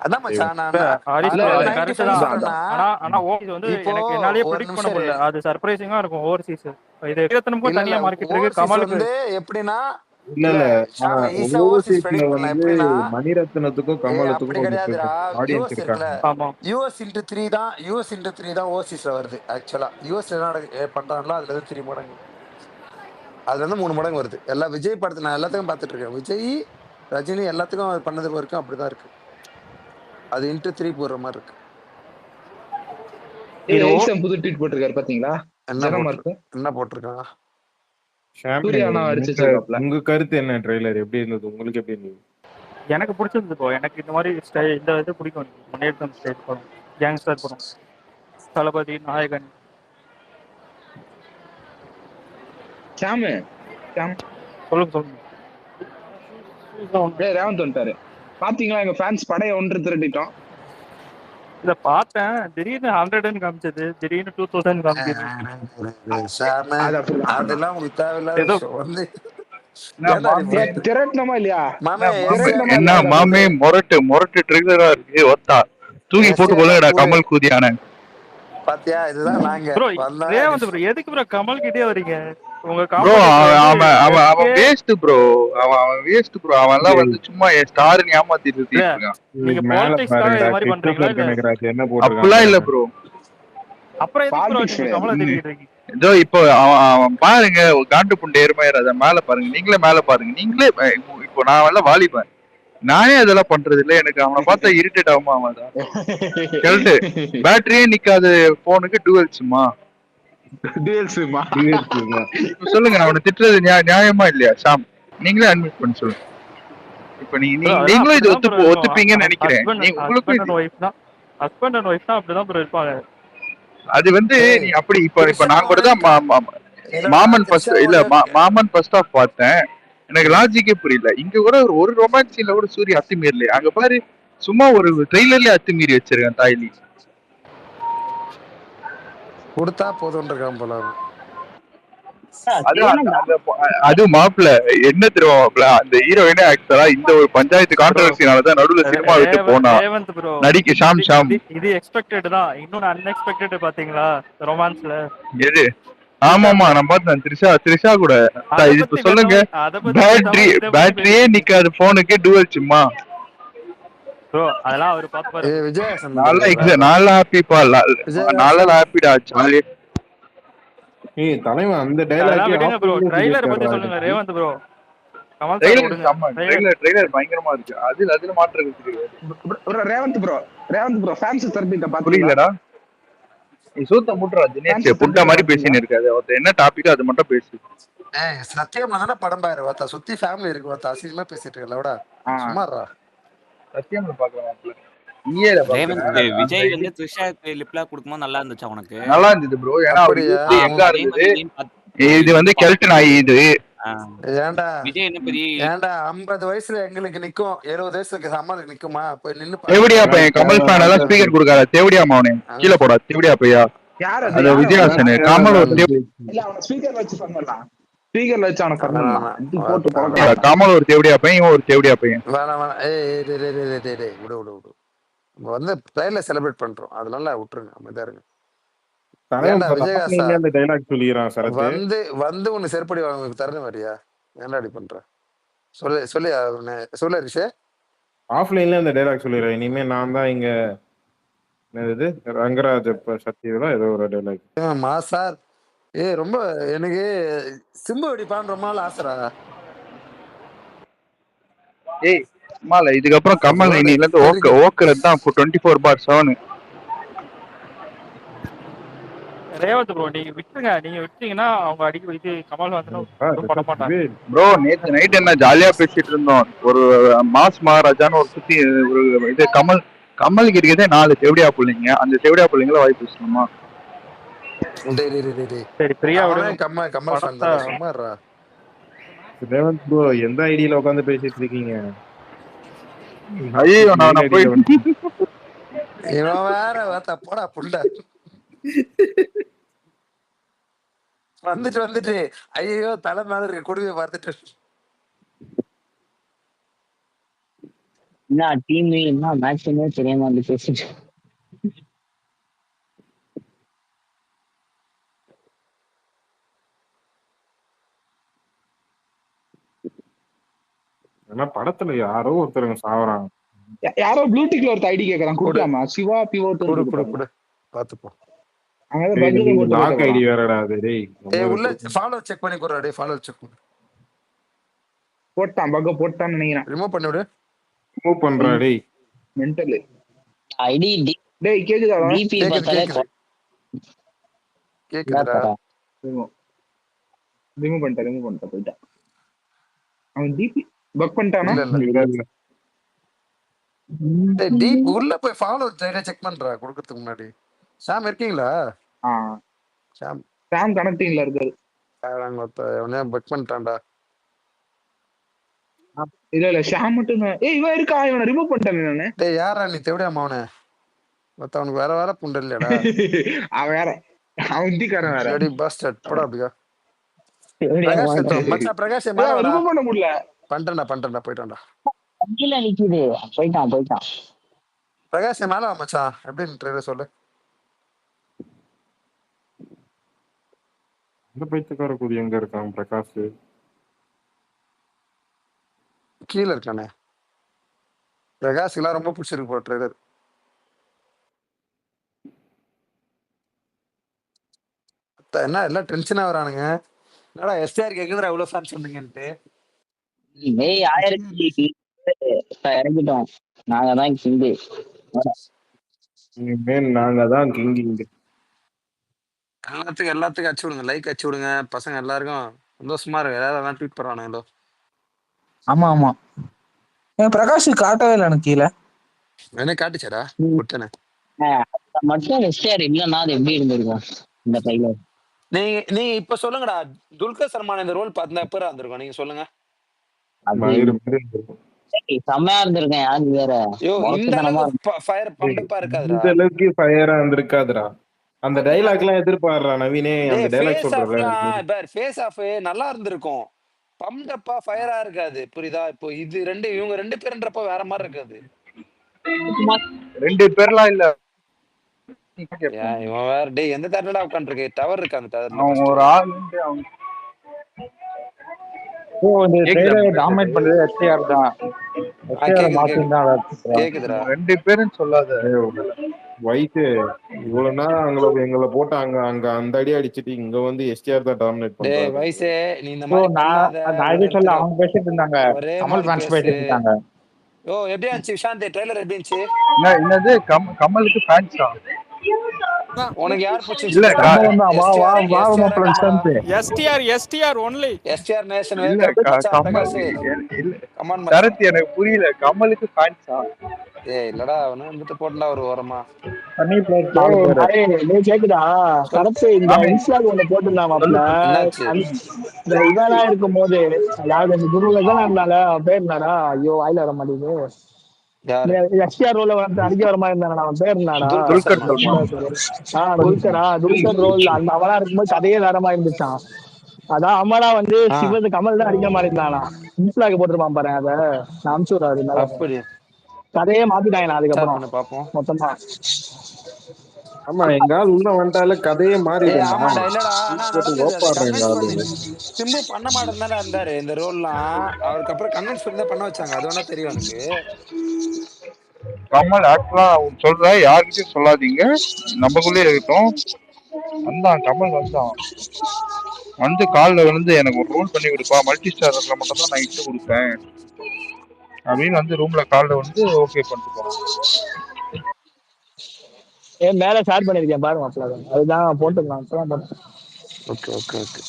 அதான் மச்சான். நான் ஹரிஷ் இல்ல, bro, அது இல்ல, correct 95 தான். சொன்னா ஆனா ஓவர்சீஸ் வந்து இப்போ எனக்கு என்னாலேயே ஒரு ப்ரெடிக்ட் பண்ண நிமிஷம் முடியல. அது சர்ப்ரைசிங்கா இருக்கும் ஓவர்சீஸ். இது ரத்னமுக்கும் இல்ல தனியா மார்க்கெட் இருக்கு, ஓவர்சீஸ் கமலுக்கு. வந்து எப்படின்னா இல்ல ஷாம ஈஸியா ஓவர்சீஸ் ஓவர்சீஸ்ல ப்ரெடிக்ட் பண்ணலாம். வந்து எப்படின்னா மணிரத்னத்துக்கும் அப்படி கமலத்துக்கும் கிடையாதுடா. கொஞ்சம் ஆடியன்ஸ் யூஎஸ் இருக்காங்க. இருக்குல்ல, ஆமா. யூஎஸ் இன்ட்டு 3 தான் ஓவர்சீஸ்ல வருது. ஆக்சுவலா யூஎஸ் என்ன பண்றாங்களோ அதுல இருந்து 3 மடங்கு, அதுல இருந்து 3 மடங்கு வருது. எல்லாம் விஜய் படத்தை நான் எல்லாத்துக்கும் பார்த்துட்டு இருக்கேன். விஜய், ரஜினி எல்லாத்துக்கும் அது பண்ணது வரைக்கும் அப்படிதான் இருக்கு. அது இன்ட்டு 3 போடுற மாதிரி இருக்கு. புது ட்வீட் போட்டிருக்காரு பாத்தீங்களா? என்ன போட்டிருக்காங்க? உங்க கருத்து என்ன? ட்ரெய்லர் எப்படி இருந்தது? உங்களுக்கு எப்படி இருந்தது? எனக்கு பிடிச்சிருந்தது ப்ரோ. எனக்கு இந்த மாதிரி இந்த இது பிடிக்கும். மணிரத்னம் ஸ்டைல் படம், கேங்ஸ்டர் படம், தளபதி நாயகன். சொல்லுங்க. ரேவந்த் வந்துட்டாரு. பாத்தீங்களா எங்க ஃபேன்ஸ் படைய ஒன்று திரட்டிட்டோம். இத பார்த்தேன். திடீர்னு 100 காமிச்சது, திடீர்னு 2000 காமிச்சது. அதெல்லாம் உங்களுக்கு தேவையில்லாத விஷயம். வந்து திரட்டணுமா இல்லையா? என்ன மாமே மொரட்டு ட்ரிகரா இருக்கு. ஒத்தா தூக்கி போட்டு கொள்ளுங்கடா கமல் கூதியான. பாத்தியா? இதுதான் நாங்க. ப்ரோ ரேவந்த் ப்ரோ, எதுக்கு ப்ரோ கமல் கிட்டே வரீங்க? உங்க ப்ரோ அவன் வேஸ்ட் ப்ரோ. அவன் வேஸ்ட் ப்ரோ. அவன்லாம் வந்து சும்மா ஸ்டார்னு ஏமாத்திட்டு இருக்கான். நீங்க பாலிடிக்ஸ்க்காக இந்த மாதிரி பண்றீங்களா? என்ன அப்படிலாம் இல்ல ப்ரோ. அப்புறம் எதுக்கு ப்ரோ நீங்க கமலை தேடிட்டு இருக்கீங்க? இதோ இப்போ அவன் பாருங்க, காண்டு புண்டு ஏறுமாயிராத. மேல பாருங்க, நீங்களே மேல பாருங்க. நீங்களே இப்போ நான் எல்லாம் வாலிபன், நானே அதெல்லாம் பண்றது இல்ல. எனக்கு அவனை பார்த்தா இரிட்டேட் ஆகுமா? அவன் கேட்டு பேட்டரியே நிக்காத போனுக்கு டூவல் சிம்மா. சொல்லுங்க, அவனை திட்டுறது நியாயமா இல்லையா? சாம், நீங்களே அட்மிட் பண்ணி சொல்லுங்க. இப்ப நீங்களும் இது ஒத்துப்பீங்கன்னு நினைக்கிறேன். ஹஸ்பண்ட் அண்ட் ஒய்ஃப் தான் அப்படிதான் ப்ரோ இருப்பாங்க. அது வந்து நீ அப்படி இப்ப நான் கூட தான் மாமன் ஃபர்ஸ்ட் ஆஃப் பார்த்தேன். எனக்கு லாஜிக்கே புரியல. இங்க கூட ஒரு ரொமான்ஸ் சீன்ல கூட சூரிய அத்துமீறல. அங்க பாரு, சும்மா ஒரு ட்ரெய்லர்லயே அத்துமீறி வச்சிருக்கேன் தாய்லி. கொடுத்தா போதும் போல. அது மாப்பிள்ள என்ன தெரியுமா மாப்பிள்ள, அந்த ஹீரோயினே ஆக்சுவலா இந்த ஒரு பஞ்சாயத்து கான்ட்ரோவர்சினாலதான் நடுவுல சினிமா விட்டு போனா நடிக்க. ஷாம் இது எக்ஸ்பெக்டட் தான். இன்னொன்னு அன்எக்ஸ்பெக்டட் பாத்தீங்களா ரொமான்ஸ்ல? எது? ஆமாமா, நான் பார்த்தேன். த்ரிஷா கூட. இப்ப சொல்லுங்க, பேட்டரியே நிக்காது போனுக்கு டூவல் சிம்மா. ப்ரோ அதெல்லாம் அவர் பாப்பாரு. விஜய் நல்லா ஹாப்பிப்பா. நல்லா ஹாப்பிடா ஜாலி. தலைவன் அந்த டயலாக் ப்ரோ ட்ரைலர் பத்தி சொல்லுங்க Revanth bro. Kamal sir trailer விடுங்க. செம்ம, ட்ரெய்லர் பயங்கரமா இருக்கு. அதுல மாற்றம் கிடையாது. Bro, ரேவந்த் ப்ரோ ஃபேன்ஸ் தெரபிட்ட பாத்தீங்களா? புரியலடா. நீ சூத்த முட்றா தினேஷ், ஃபேன்ஸ் புண்டா தெரபிட்ட மாதிரி பாத்தீங்களா? பேசின்னு இருக்காது. ஒருத்தர் என்ன டாபிக்கோ அது மட்டும் பேசு. சத்தியமா தானே படம் பாரு வாத்தா, சுத்தி ஃபேமிலி இருக்கு வாத்தா, அசிங்கமா பேசிட்டு இருக்கல விட ஆ சும்மாறா. சத்தியம்ல பாக்கலாம், நீயே ரேவந்த் பாக்கலாம். விஜய் வந்து த்ரிஷாக்கு லிப்லாக் கொடுக்கும்போது நல்லா இருந்துச்சா உனக்கு? நல்லா இருந்தது ப்ரோ. ஏன்னா அவர் அப்படியா? யூத் எங்கா அதே இருந்தது. மாதிரி நீ இது வந்து கெல்ட் நாய் இது. ஏன்டா விஜய் என்ன பெரிய ஏன்டா 50 வயசுல எங்களுக்கு நிக்கும், 70 வயசுல சம்மனுக்கு நிக்குமா? போய் நின்னு தேவடியா பாருங்க. பையன் கமல் ஃபேன் எல்லாம் ஸ்பீக்கர் கொடுக்காத. தேவடியா மவனே கீழே போடா. தேவடியா பையா யார் அது? அந்த விஜயாசன் கமல் ஒரு இல்ல அவன ஸ்பீக்கர்ல வச்சு பண்ணலாம். ஸ்பீக்கர்ல வச்சு அவன வேணாம் பண்ணலாம். வேணாம் இது போட்டு வேணாம் பழக்கம். கமல் ஒரு தேவடியா பையன், இவன் ஒரு தேவடியா பையன். வேணாம் வேணாம். ஏய் டேய் டேய் டேய் டேய் டேய் விடு விடு விடு. நம்ம வந்து ட்ரைலர் செலிப்ரேட் பண்றோம், அதனால விட்டுருங்க, அமைதியா இருங்க. ஏன்டா விஜயகாசா அந்த டைலாக் சொல்லிடுறான் சரத். வந்து வந்து உன்னை செருப்படி வாங்க தரணும் வரியா? ஏன்டா அப்படி பண்ற? சொல்லு சொல்லு சொல்லு ரிஷே. ஆஃப்லைன்ல அந்த டைலாக் சொல்லிடுறேன். இனிமே நான் தான் இங்க என்னது ரங்கராஜ் சக்தியில ஏதோ ஒரு டைலாக். மாசார் ரொம்ப எனக்கு சிம்பு வெடிப்பான்னு ரொம்ப நாள் ஆசைடா. ஏய் மால இதுக்கப்புறம் கமல் இன்னில இருந்து ஓக்குறது தான் 24/7. ரேவந்த் ப்ரோ நீங்க விட்டுருங்க, நீங்க விட்டீங்கன்னா அவங்க அடிக்க இது கமல் வந்து பண்ண மாட்டாங்க. ப்ரோ நேத்து நைட் என்ன ஜாலியா பேசிட்டு இருந்தோம். ஒரு மாஸ் மகாராஜான்னு ஒரு சுத்தி ஒரு இது கமலுக்கு இருக்கிறதே 4 தேவடியா பிள்ளைங்க. அந்த தேவடியா பிள்ளைங்கள வாய் பேசணுமா? சரி பிரியா கமல் ஃபேன் தான் சும்மாறா. ரேவந்த் ப்ரோ எந்த ஐடியில உட்கார்ந்து பேசிட்டு இருக்கீங்க? ஐயோ நான் போய் இவன் வேற வாத்தா போடா புண்டா. வந்துட்டு ஐயோ தலை மேல இருக்க கொடுமையை பார்த்துட்டு என்ன டீம் என்ன மேட்ச்னே தெரியாம வந்து பேசிட்டு. ஆனா படத்துல யாரோ ஒருத்தருங்க சாவறாங்க. யாரோ ப்ளூடிக்ல ஒரு ஐடி கேக்குறான், கொடுக்கலாமா? சிவா பிவோட் கொடு பாத்துப்போம். லாக் ஐடி வேறடா அது. டேய் உள்ள ஃபாலோ செக் பண்ணி குறா. டேய் ஃபாலோ செக் பண்ணு. போட்டான் பக்க போட்டான்னு நினைக்கிறேன். ரிமூவ் பண்ணி விடு. ரிமூவ் பண்றா டேய். மென்டல் ஐடி டேய் கேக்குதா? டிபி பார்த்தாலே கேக்குதுடா. ரிமூவ் பண்ணிட்டேன் போய்ட்டான். அவன் டிபி பக் பண்ணிட்டானா? இல்ல டேய் டீப் உள்ள போய் ஃபாலோ செக் பண்றா கொடுக்கிறதுக்கு முன்னாடி. சாம் இருக்கீங்களா? சாம் கனெக்டிங்ல இருக்காரு. அவனே பக் பண்ணிட்டான்டா. இல்ல ஷாம் மட்டும் தான். ஏய் இவன் இருக்கா, இவனை ரிமூவ் பண்ணிட்டானே நானு. டேய் யாரா நீ தேவடியா மாவனே? மத்த அவனுக்கு வேற புண்டை இல்லையாடா? அவன் வேற, அவன் இந்திக்காரன் வேற. ரெடி பாஸ்டர்ட் போடா அப்படியா. மச்சான் பிரகாஷ் ரிமூவ் பண்ண முடியல. பண்ணிட்டேன்டா போயிட்டான்டா. கீழ நிக்குது. போயிட்டான். பிரகாஷ் மேல வா மச்சான். எப்படின்னு ட்ரைலர் சொல்லு. இந்த பைத்தியக்கார கூதி எங்க இருக்கான் பிரகாஷ்? கீழே இருக்கானே. பிரகாஷ்லாம் ரொம்ப பிடிச்சிருக்கு போ ட்ரைலர். என்ன எல்லாம் டென்ஷனா வரானுங்க. என்னடா எஸ்ஆர் கேக்குதுடா இவ்வளவு ஃபேன் சொன்னீங்கன்ட்டு. ஏய் 1000 இறங்கிட்டோம். நாங்க தான் கிங்கு. நாங்க தான் கிங். எல்லாத்துக்கும் அச்சு விடுங்க, லைக் அச்சு விடுங்க. பசங்க எல்லாருக்கும் சந்தோஷமா இருக்கு. எல்லாரும் ட்வீட் பண்றானுங்க. ஆமா பிரகாஷ் காட்டவே இல்லை எனக்கு கீழே. என்ன காட்டுச்சாடா? விட்டனே மட்டும் எஸ்ஆர் இல்லன்னா அது எப்படி இருந்திருக்கும் இந்த ட்ரைலர்? நீங்க இப்ப சொல்லுங்கடா. துல்கர் சல்மான் இந்த ரோல் பார்த்தா எப்ப இருந்திருக்கும் நீங்க சொல்லுங்க. செம்மையா இருந்திருக்கேன். யாருக்கு வேற இந்த அளவுக்கு ஃபயர் பம்பப்பா இருக்காதுடா. இந்த அளவுக்கு ஃபயரா இருந்திருக்காதுடா. அந்த டைலாக் எல்லாம் எதிர்பார்றா நவீனே. அந்த டைலாக் சொல்றல ஃபேஸ் ஆஃப் நல்லா இருந்திருக்கும். பம்பப்பா ஃபயரா இருக்காது. புரியுதா? இப்போ இவங்க ரெண்டு பேருன்றப்ப வேற மாதிரி இருக்காது. 2 பேர்லாம் இல்ல. இவன் வேற டேய் எந்த தரலடா உட்கார்ந்திருக்கு? டவர் இருக்கு அந்த டவர்ல. அவன் ஒரு ஆள் வந்து அவன் இந்த ட்ரைலரை டாமினேட் பண்றது எஸ்ஆர் தான். எஸ்ஆர் மாத்தினா கேக்குதுடா. 2 பேரும் சொல்லாத. வயசு இவ்வளவு நேரம் எங்களை போட்டு அங்க அங்க அந்த அடி அடிச்சிட்டு இங்க வந்து எஸ்டிஆர் தான் டாமினேட் டேய் பண்றாரு. வயசே, நீ இந்த ப்ரோ மாதிரி பண்ணாத. நான் ஒரே எதுவும் சொல்ல, இடத்துல அவங்க பேசிட்டு இருந்தாங்க, ஒரே கமல் மாதிரி ஃபேன்ஸ் பேசு. பேசிட்டு இருந்தாங்க. ஓ எப்படி இருந்துச்சு விஷாந்த்? ட்ரெய்லர் எப்படி இருந்துச்சு? என்னது கமலுக்கு ஃபேன்ஸா? உனக்கு யார் பிடிச்சிருச்சு இல்ல ட்ரெய்லர்? கமல் தான். வா வா எஸ்டிஆர் வா எஸ்டிஆர் மாப்பிள்ள கமலா? Vishanth. STR only. STR nation இல்ல வேல்கம் மச்சான் கமல் பிரகாஷ். இல்ல கமான் மச்சான். சரத், எனக்கு புரியல, கமலுக்கு ஃபேன்ஸா? இல்லடா அவனு வந்துட்டு போட்டா ஒரு ஓரமா. தனி பிளேட் 4 பேரு. நீ கேக்குதா சொல். சரத்து? இந்த ஆமே, இன்ஸ்டால ஒண்ணு போட்டிருந்தான் சொல்லு மாப்பிள்ள. சொல்லு. என்னாச்சு? இந்த இதெல்லாம் இருக்கும் போது, அதாவது இந்த குருல தான் இருந்தால அவன் பேர் என்னடா? ஐயோ வாயில வர மாட்டேங்குது. யாரு? எஸ்டிஆர் ரோல வந்து அடிக்க வர மாதிரி இருந்தானே, அவன் பேர் என்னடா? துல்கர் துல்கர் சல்மான். சல்மான். துல்கர் ரோல் அந்த அவனா இருக்கும்போது கதையே வேற மாதிரி இருந்துச்சான். அதான் அமரா வந்து ஆ சிவத்து கமல் தான் அடிக்க மாதிரி இருந்தானா. இன்ஸ்டாக்கு போட்டிருப்பான் பாரு, அத நான் அனுப்பிச்சு விடுறாரு மேல. அப்படி கதையே மாத்திட்டாங்க ஷேர் அதுக்கப்புறம் பண்ணு பாப்போம். மொத்தமா. ஆமா, எங்க ஆள் உள்ள வந்துட்டால கதையே மாறிடும்டா. ஆமாடா. இல்லடா ஆனா போட்டு நடந்தது, அதை ஓப்பாடுற எங்க கன்வின்ஸ் ஆளு. பண்ணி சிம்பு பண்ண மாட்டேன் இருந்தாரு இந்த ரோல்லாம். அவருக்கு அப்புறம் கன்வின்ஸ் பண்ணி தான் பண்ண வச்சாங்க. அது வேணா தெரியும் எனக்கு. கமல் ஆக்சுவலா சொல்ற, யாருக்கிட்டையும் சொல்லாதீங்க, நமக்குள்ளே இருக்கட்டும். வந்தான் கமல், வந்து காலில் விழுந்து எனக்கு ஒரு ரோல் பண்ணி கொடுப்பா, மல்டி ஸ்டாரர்ல மட்டும் தான் நான் இட்டு கொடுப்பேன் அப்படின்னு வந்து ரூம்ல காலில் வந்து ஓகே பண்ணிட்டு போனான். மேல ஷேர் பண்ணிருக்கேன் பாரு மாப்பிள்ள, அதுதான் போட்டுக்கலாம். இப்பதான் போட்டேன். Okay okay okay.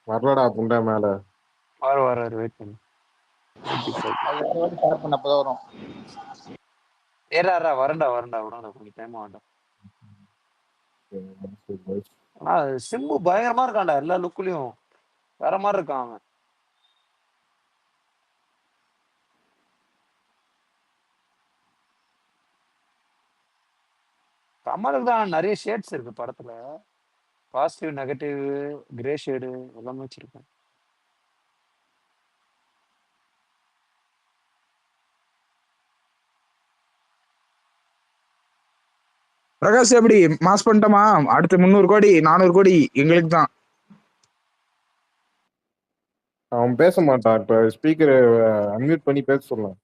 வரலடா புண்டை மேல. வர வெயிட் பண்ணு. ஷேர் பண்ணப்பதான் வரும். ஏறா வரண்டா விடாடா, கொஞ்சம் டைம் ஆகட்டும். ஆனா சிம்பு பயங்கரமா இருக்கான்டா, எல்லா லுக்லயும் வேற மாதிரி இருக்கான் அவன். கமலுக்கு தான் நிறைய ஷேட்ஸ் இருக்கு படத்துல. பாசிட்டிவ், நெகட்டிவ், கிரே ஷேடு எல்லாமே வச்சிருக்கேன். பிரகாஷ் எப்படி மாஸ் பண்ணிட்டோமா? அடுத்து 300 கோடி 400 கோடி எங்களுக்கு தான். அவன் பேச மாட்டான். இப்ப ஸ்பீக்கரை அன்மியூட் பண்ணி பேச சொல்லலாம்.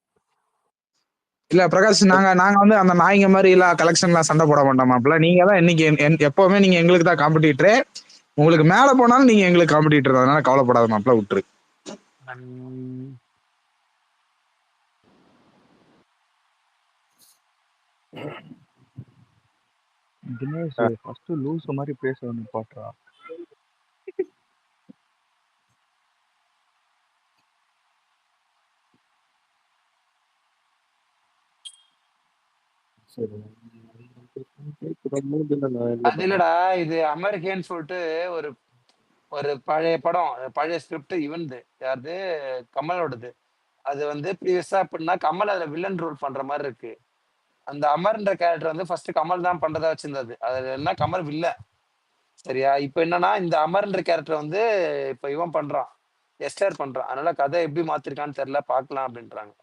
இல்ல பிரகாஷ், நாங்க வந்து அந்த நாய்ங்க மாதிரி எல்லாம் கலெக்ஷன்லாம் சண்டை போட மாட்டோமாப்ல. நீங்க தான் இன்னைக்கு எப்பவுமே நீங்க எங்களுக்கு தான் காம்படிட்டரு. உங்களுக்கு மேல போனாலும் நீங்க எங்களுக்கு காம்படிட்டர், அதனால கவலைப்படாத மாப்ள, விட்டுரு. தினேஷ் ஃபர்ஸ்ட் லூஸ் மாதிரி பேசணும் பாட்டுறா. அது இல்லடா, இது அமெரிக்கன் சொல்லிட்டு ஒரு ஒரு பழைய படம், பழைய ஸ்கிரிப்ட் இவன்து, யாரு, கமலோடது. அது வந்து ப்ரீவியஸா எப்படின்னா கமல் அதுல வில்லன் ரோல் பண்ற மாதிரி இருக்கு. அந்த அமர்ன்ற கேரக்டர் வந்து ஃபர்ஸ்ட் கமல் தான் பண்றதா வச்சிருந்தது. அதுல என்ன கமல் வில்ல, சரியா? இப்ப என்னன்னா இந்த அமர்ன்ற கேரக்டர் வந்து இப்ப இவன் பண்றான், எஸ்டர் பண்றான். அதனால கதை எப்படி மாத்திருக்கான்னு தெரியல, பாக்கலாம் அப்படின்றாங்க.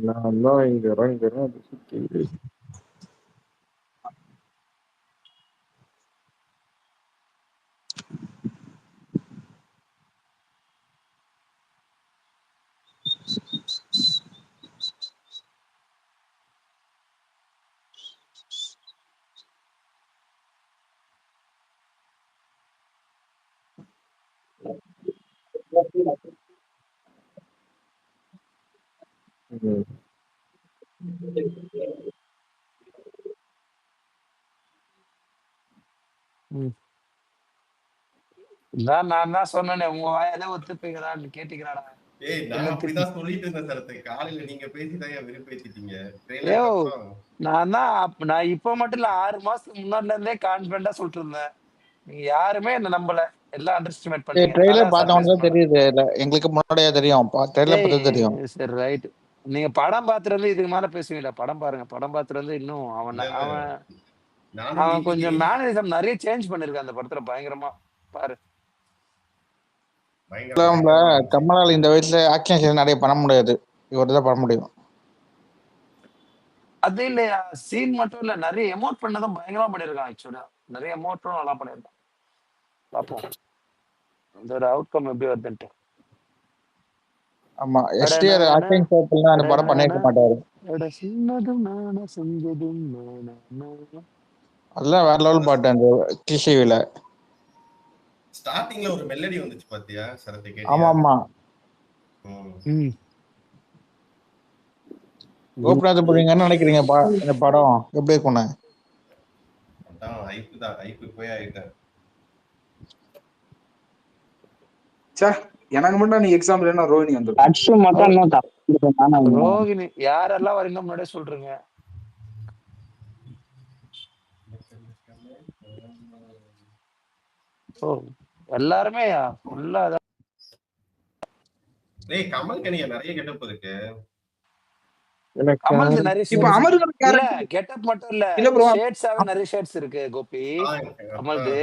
நான் தான் இங்க இறங்குறேன். அது சுத்தி இதான் நான் தான் சொன்னேனே, உங்க வாயாலே ஒத்துப்பீங்களான்னு கேட்டீங்களாடா. ஏய் நான் என்ன அப்படிதான் திட்டி சொல்லிட்டு இருந்தேன் சரத்து. காலையில நீங்க பேசிதான் என் விருப்பேத்திட்டீங்க. ஏயோ, ட்ரெய்லருக்கு அப்புறம் நான் இப்ப மட்டும் இல்ல, 6 மாசத்துக்கு முன்னாடில இருந்தே கான்பிடண்டா சொல்லிட்டு இருந்தேன். நீங்க யாருமே என்ன நம்பல, எல்லாம் அண்டர் எஸ்டிமேட் பண்ணீங்க. ட்ரெய்லர் அதான் பார்த்தவங்க சர்ப்ரைஸ் தான் பண்ணேன். தெரியுது. எங்களுக்கு முன்னாடியே தெரியும். ட்ரெய்லர் ஏய் பார்த்து தெரியும். சரி ரைட். நீங்க படம் பார்த்துட்டு வந்து இதுக்கு மேல பேசுவீங்களா? படம் பாருங்க. படம் பார்த்துட்டு வந்து இன்னும் இல்ல இல்ல அவன் நானும் அவன் கொஞ்சம் நேத்திக்கு மேனரிசம் நிறைய சேஞ்ச் பண்ணிருக்கான் அந்த படத்துல, பயங்கரமா பாரு. பயங்கரமா இருந்துச்சு. கமலால் இந்த வயசுல ஆக்ஷன் சீன் நிறைய பண்ண முடியாது, இவர் தான் பண்ண முடியும். அது இல்லையா, சீன் மட்டும் இல்ல, நிறைய எமோட் பண்ணதும் பயங்கரமா பண்ணிருக்கான். ஆக்சுவலா நிறைய எமோட்டும் நல்லா பண்ணிருக்கான். பார்ப்போம். அதோட அவுட்கம் எப்படி வருதுன்ட்டு. ஆமா அட எஸ்டிஆர் நானா ஆக்டிங் சோப்புலாம் அந்த அட படம் நானா பண்ணிருக்க மாட்டாரு. அட சின்னதும் நானா செஞ்சதும் நானா. அதெல்லாம் வேற லெவல் பாட்டு அந்த கிஷிவில. ஸ்டார்டிங்ல ஒரு மெலடி வந்துச்சு பாத்தியா சரத்தை ஆமா கேட்டியா? ஆமா. கோபிநாத் நீங்க என்ன நினைக்கிறீங்க இந்த படம் எப்படி இருக்கும்னு? அதான் ஐப்பு தான், ஐப்பு போய் ஆயிட்டேன். சே எனக்கு மட்டும் நீ எக்ஸாம்பிள் என்ன ரோஹிணி வந்து ரோகிணி யாரெல்லாம் வரீங்க முன்னாடியே சொல்றீங்க. ஓ எல்லாருமே ஃபுல்லா டேய் கமல் கனியா நிறைய கெட்டப் இருக்கு. கமலுக்கு நிறைய இப்ப அமருதன் இல்ல கேரக்டர் கெட்டப் மட்டும் இல்ல, இல்ல ப்ரோ. ஷேட்ஸாவே நிறைய ஷேட்ஸ் இருக்கு கோபி. கமல்து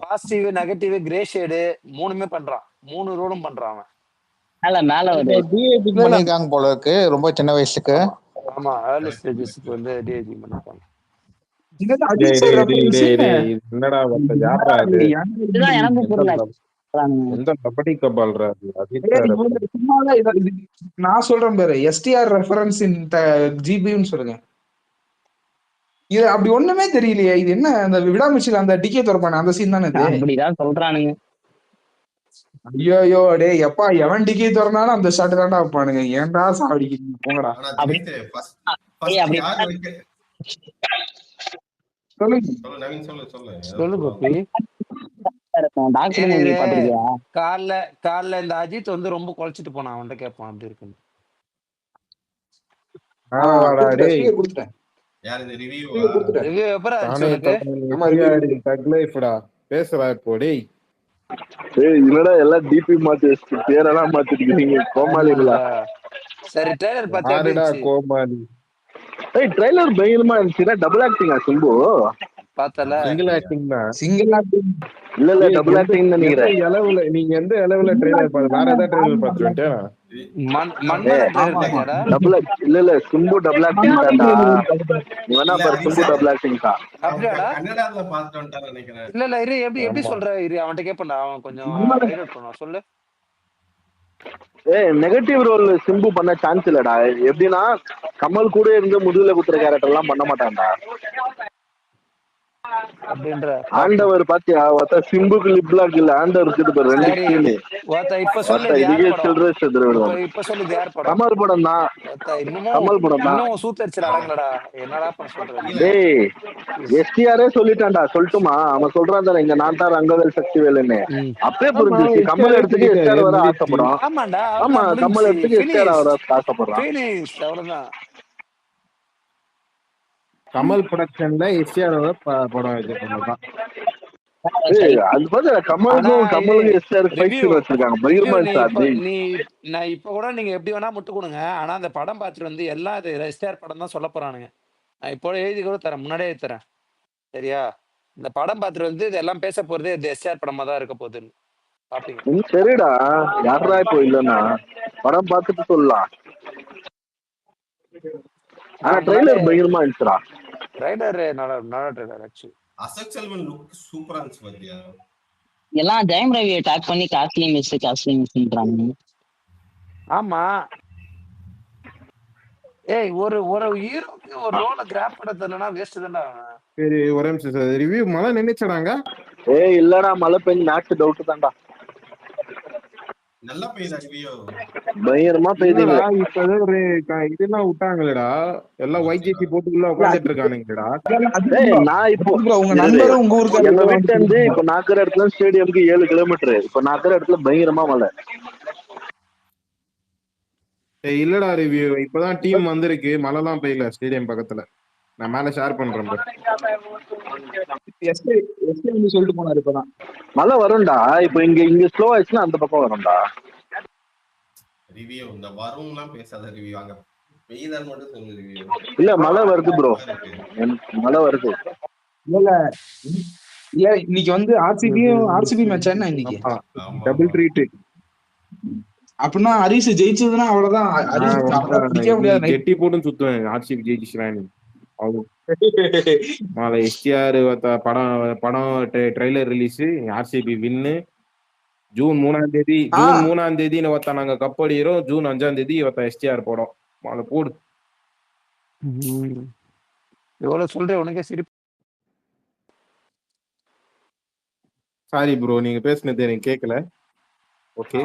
பாசிட்டிவ் நெகட்டிவ் கிரே ஷேடு மூணுமே பண்றான், 3 ரோலும் பண்றான் அவன். மேல டிஏஜி பண்ணிருக்காங்க போல இருக்கு ரொம்ப சின்ன வயசுக்கு. ஆமா ஏர்லி ஸ்டேஜஸ்க்கு வந்து டிஏஜி பண்ணிருக்காங்க. என்னடா யாரா இது? எனக்கு புரியல. எந்த கபடி கபால்ரா அஜித் சார்? நான் சொல்றேன் பாரு, எஸ்டிஆர் ரெஃபரன்ஸ் இன் ஜிபின்னு சொல்லுங்க. இது அப்படி ஒண்ணுமே தெரியலையே. இது என்ன அந்த விடாமுச்சில அந்த டிக்கே திறப்பானே அந்த சீன் தானே இது? அப்படிதான் சொல்றானுங்க. ஐயோ டே எப்பா எவன் டிக்கே திறனாலும் அந்த ஷாட் தான்டா வைப்பானுங்க. ஏன்டா சாவடிக்கிறீங்க போங்கடா. சொல்லு கோபி. காலைல இந்த அஜித் வந்து ரொம்ப குலைச்சிட்டு போனான், அவன்கிட்ட கேட்பான் அப்படி இருக்குன்னு. கொடுத்துட்டேன். யார் இந்த ரிவ்யூ எப்பரா பேசுறா இப்போ டேய். இல்லடா எல்லாம் டிபி மாத்தி பேரெல்லாம் மாத்திட்டீங்க கோமாளிகளா. சரி ட்ரைலர் பார்த்தா கோமாளி. ஏய் ட்ரைலர் பயங்கரமா இருந்துச்சுடா. டபுள் ஆக்டிங்கா சிம்பு? பார்த்தல சிங்கிள் ஆக்டிங் தான். சிங்கிள் ஆக்டிங் இல்ல டபுள் ஆக்டிங் நினைக்கிறேன். அளவுல நீங்க எந்த அளவுல ட்ரைலர் பாத்து வேற ஏதாவது ட்ரைலர் பாத்துட்டேன். டபுள் இல்ல சிம்பு டபுள் ஆக்டிங் தான்டா. வேணா பாரு சிம்பு டபுள் ஆக்டிங் தான். கன்னடால பார்த்துட்டு வந்துட்டான்னு நினைக்கிறேன். இல்ல இரு எப்படி சொல்ற இரு அவன்கிட்ட கேட்பேன்டா, அவன் கொஞ்சம் ஹைலைட் பண்ணுவான். சொல்லு. நெகட்டிவ் ரோல் சிம்பு பண்ண சான்ஸ் இல்லடா. எப்படின்னா கமல் கூட இருந்து முதுகுல குத்துற கேரக்டர் எல்லாம் பண்ண மாட்டான்டா. ஆண்டவர் பாத்தியா சிம்புக்கு லிப்லாக் இல்ல ஆண்டவர் கமல் படம் தான். கமல் படம் தான். டேய் எஸ்டிஆரே சொல்லிட்டான்டா. சொல்லட்டுமா? அவன் சொல்றான் தானே இங்க நான் தான் ரங்கவேல் சக்திவேலுன்னு. அப்பே புரிஞ்சிருச்சு கமல் இடத்துக்கு எஸ்டிஆர் வர ஆசைப்படும். ஆமா கமல் இடத்துக்கு எஸ்டிஆர் வர ஆசைப்படுறான். கமல் ப்ரொடக்ஷன்ல எஸ்டிஆரோட படம் வச்சிருக்காங்க. நான் இப்ப கூட நீங்க எப்படி வேணா முட்டு கொடுங்க, ஆனா அந்த படம் பார்த்துட்டு வந்து எல்லாம் எஸ்டிஆர் படம் தான் சொல்ல போறானுங்க. நான் இப்போ எழுதி கூட தரேன், முன்னாடியே தரேன். சரியா? இந்த படம் பார்த்துட்டு வந்து இதெல்லாம் பேச போறது இந்த எஸ்டிஆர் படமா தான் இருக்க போகுதுன்னு பாப்பீங்க. சரிடா யாரா இப்போ இல்லன்னா படம் பார்த்துட்டு சொல்லலாம். ஆனா ட்ரைலர் பயங்கரமா இருந்துச்சுடா. ட்ரைலர் நல்ல trailer actually. Ashok Selvan look சூப்பரா இருந்துச்சு பாத்தியா? எல்லாம் ஜெயம் ரவியை டாக் பண்ணி காஸ்ட்லி மிஸ்ன்றாங்க. ஆமா ஏய் ஒரு ஹீரோக்கு ஒரு ரோல கிராப் பண்ண தெரியலனா வேஸ்ட் தான்டா. சரி ஒரே நிமிஷம் ரிவ்யூ மழை நினைச்சடாங்க. ஏய் இல்லடா மழை பெஞ்சு மேட்ச் டவுட் தான்டா. நல்லா பெய்யுதா ரிவ்யூ? பயங்கரமா பெய்யுதுடா. இப்ப ஒரு இதெல்லாம் விட்டாங்களேடா. எல்லாம் YJP போட்டுக்குள்ள உட்கார்ந்துட்டு இருக்கானுங்கடா. ஏய் நான் இப்போ உங்க நண்பர் உங்க ஊருக்கு எங்க வீட்ல இருந்து இப்போ நாக்குற இடத்துல ஸ்டேடியம்க்கு 7 கிலோமீட்டர். இப்போ நாக்குற இடத்துல பயங்கரமா மழை. ஏய் இல்லடா ரிவ்யூ இப்பதான் டீம் வந்திருக்கு. மழைலாம் பெய்யல ஸ்டேடியம் பக்கத்துல. நான் மேல ஷேர் பண்றேன். சொல்லிட்டு போனாரு இப்பதான் மழை வரும்டா. இப்போ இங்க ஸ்லோ ஆயிடுச்சுன்னா அந்த பக்கம் வரும்டா. ரிவ்யூ இந்த வரும்லாம் பேசாத ரிவ்யூ. அங்க பெய்யுதான்னு மட்டும் சொல்லு ரிவ்யூ. இல்ல மழை வருது ப்ரோ. மழை வருது. இல்ல இன்னைக்கு வந்து ஆர்சிபி மேட்ச் என்ன இன்னைக்கு? Double treat. அப்படின்னா ஹரிஷ் ஜெயிச்சதுன்னா அவ்வளவுதான். கெட்டி போட்டு சுத்துவேன் ஆர்சிபி ஜெயிச்சுறானு. எஸ்டிஆர் படம் ட்ரெய்லர் ரிலீஸ், ஆர்சிபி வின்னு, ஜூன் 3ஆம் தேதி ಇವತ್ತ நாங்க கப் அடிக்கிறோம். ஜூன் 5ஆம் தேதி ಇವತ್ತ STR படம். மாலை போடு. எவ்வளவு சொல்றேன் உனக்கே சிரிப்பு. சாரி ப்ரோ, நீங்க பேசுனது எனக்கு கேட்கல. ஓகே,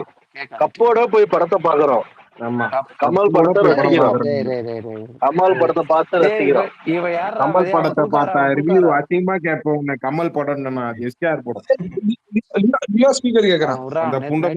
கப்போட போய் படத்தை பாக்குறோம். ஆமா, கமல் படத்தை ரசிக்கிறோம். கமல் படத்தை பார்த்து ரசிக்கிறோம். கமல் படத்தை பார்த்தா ரிவ்யூ அதிகமா கேட்போம். உன்னை கமல் படம் STR படம் ஸ்பீக்கர் கேக்குறான். அந்த புண்டை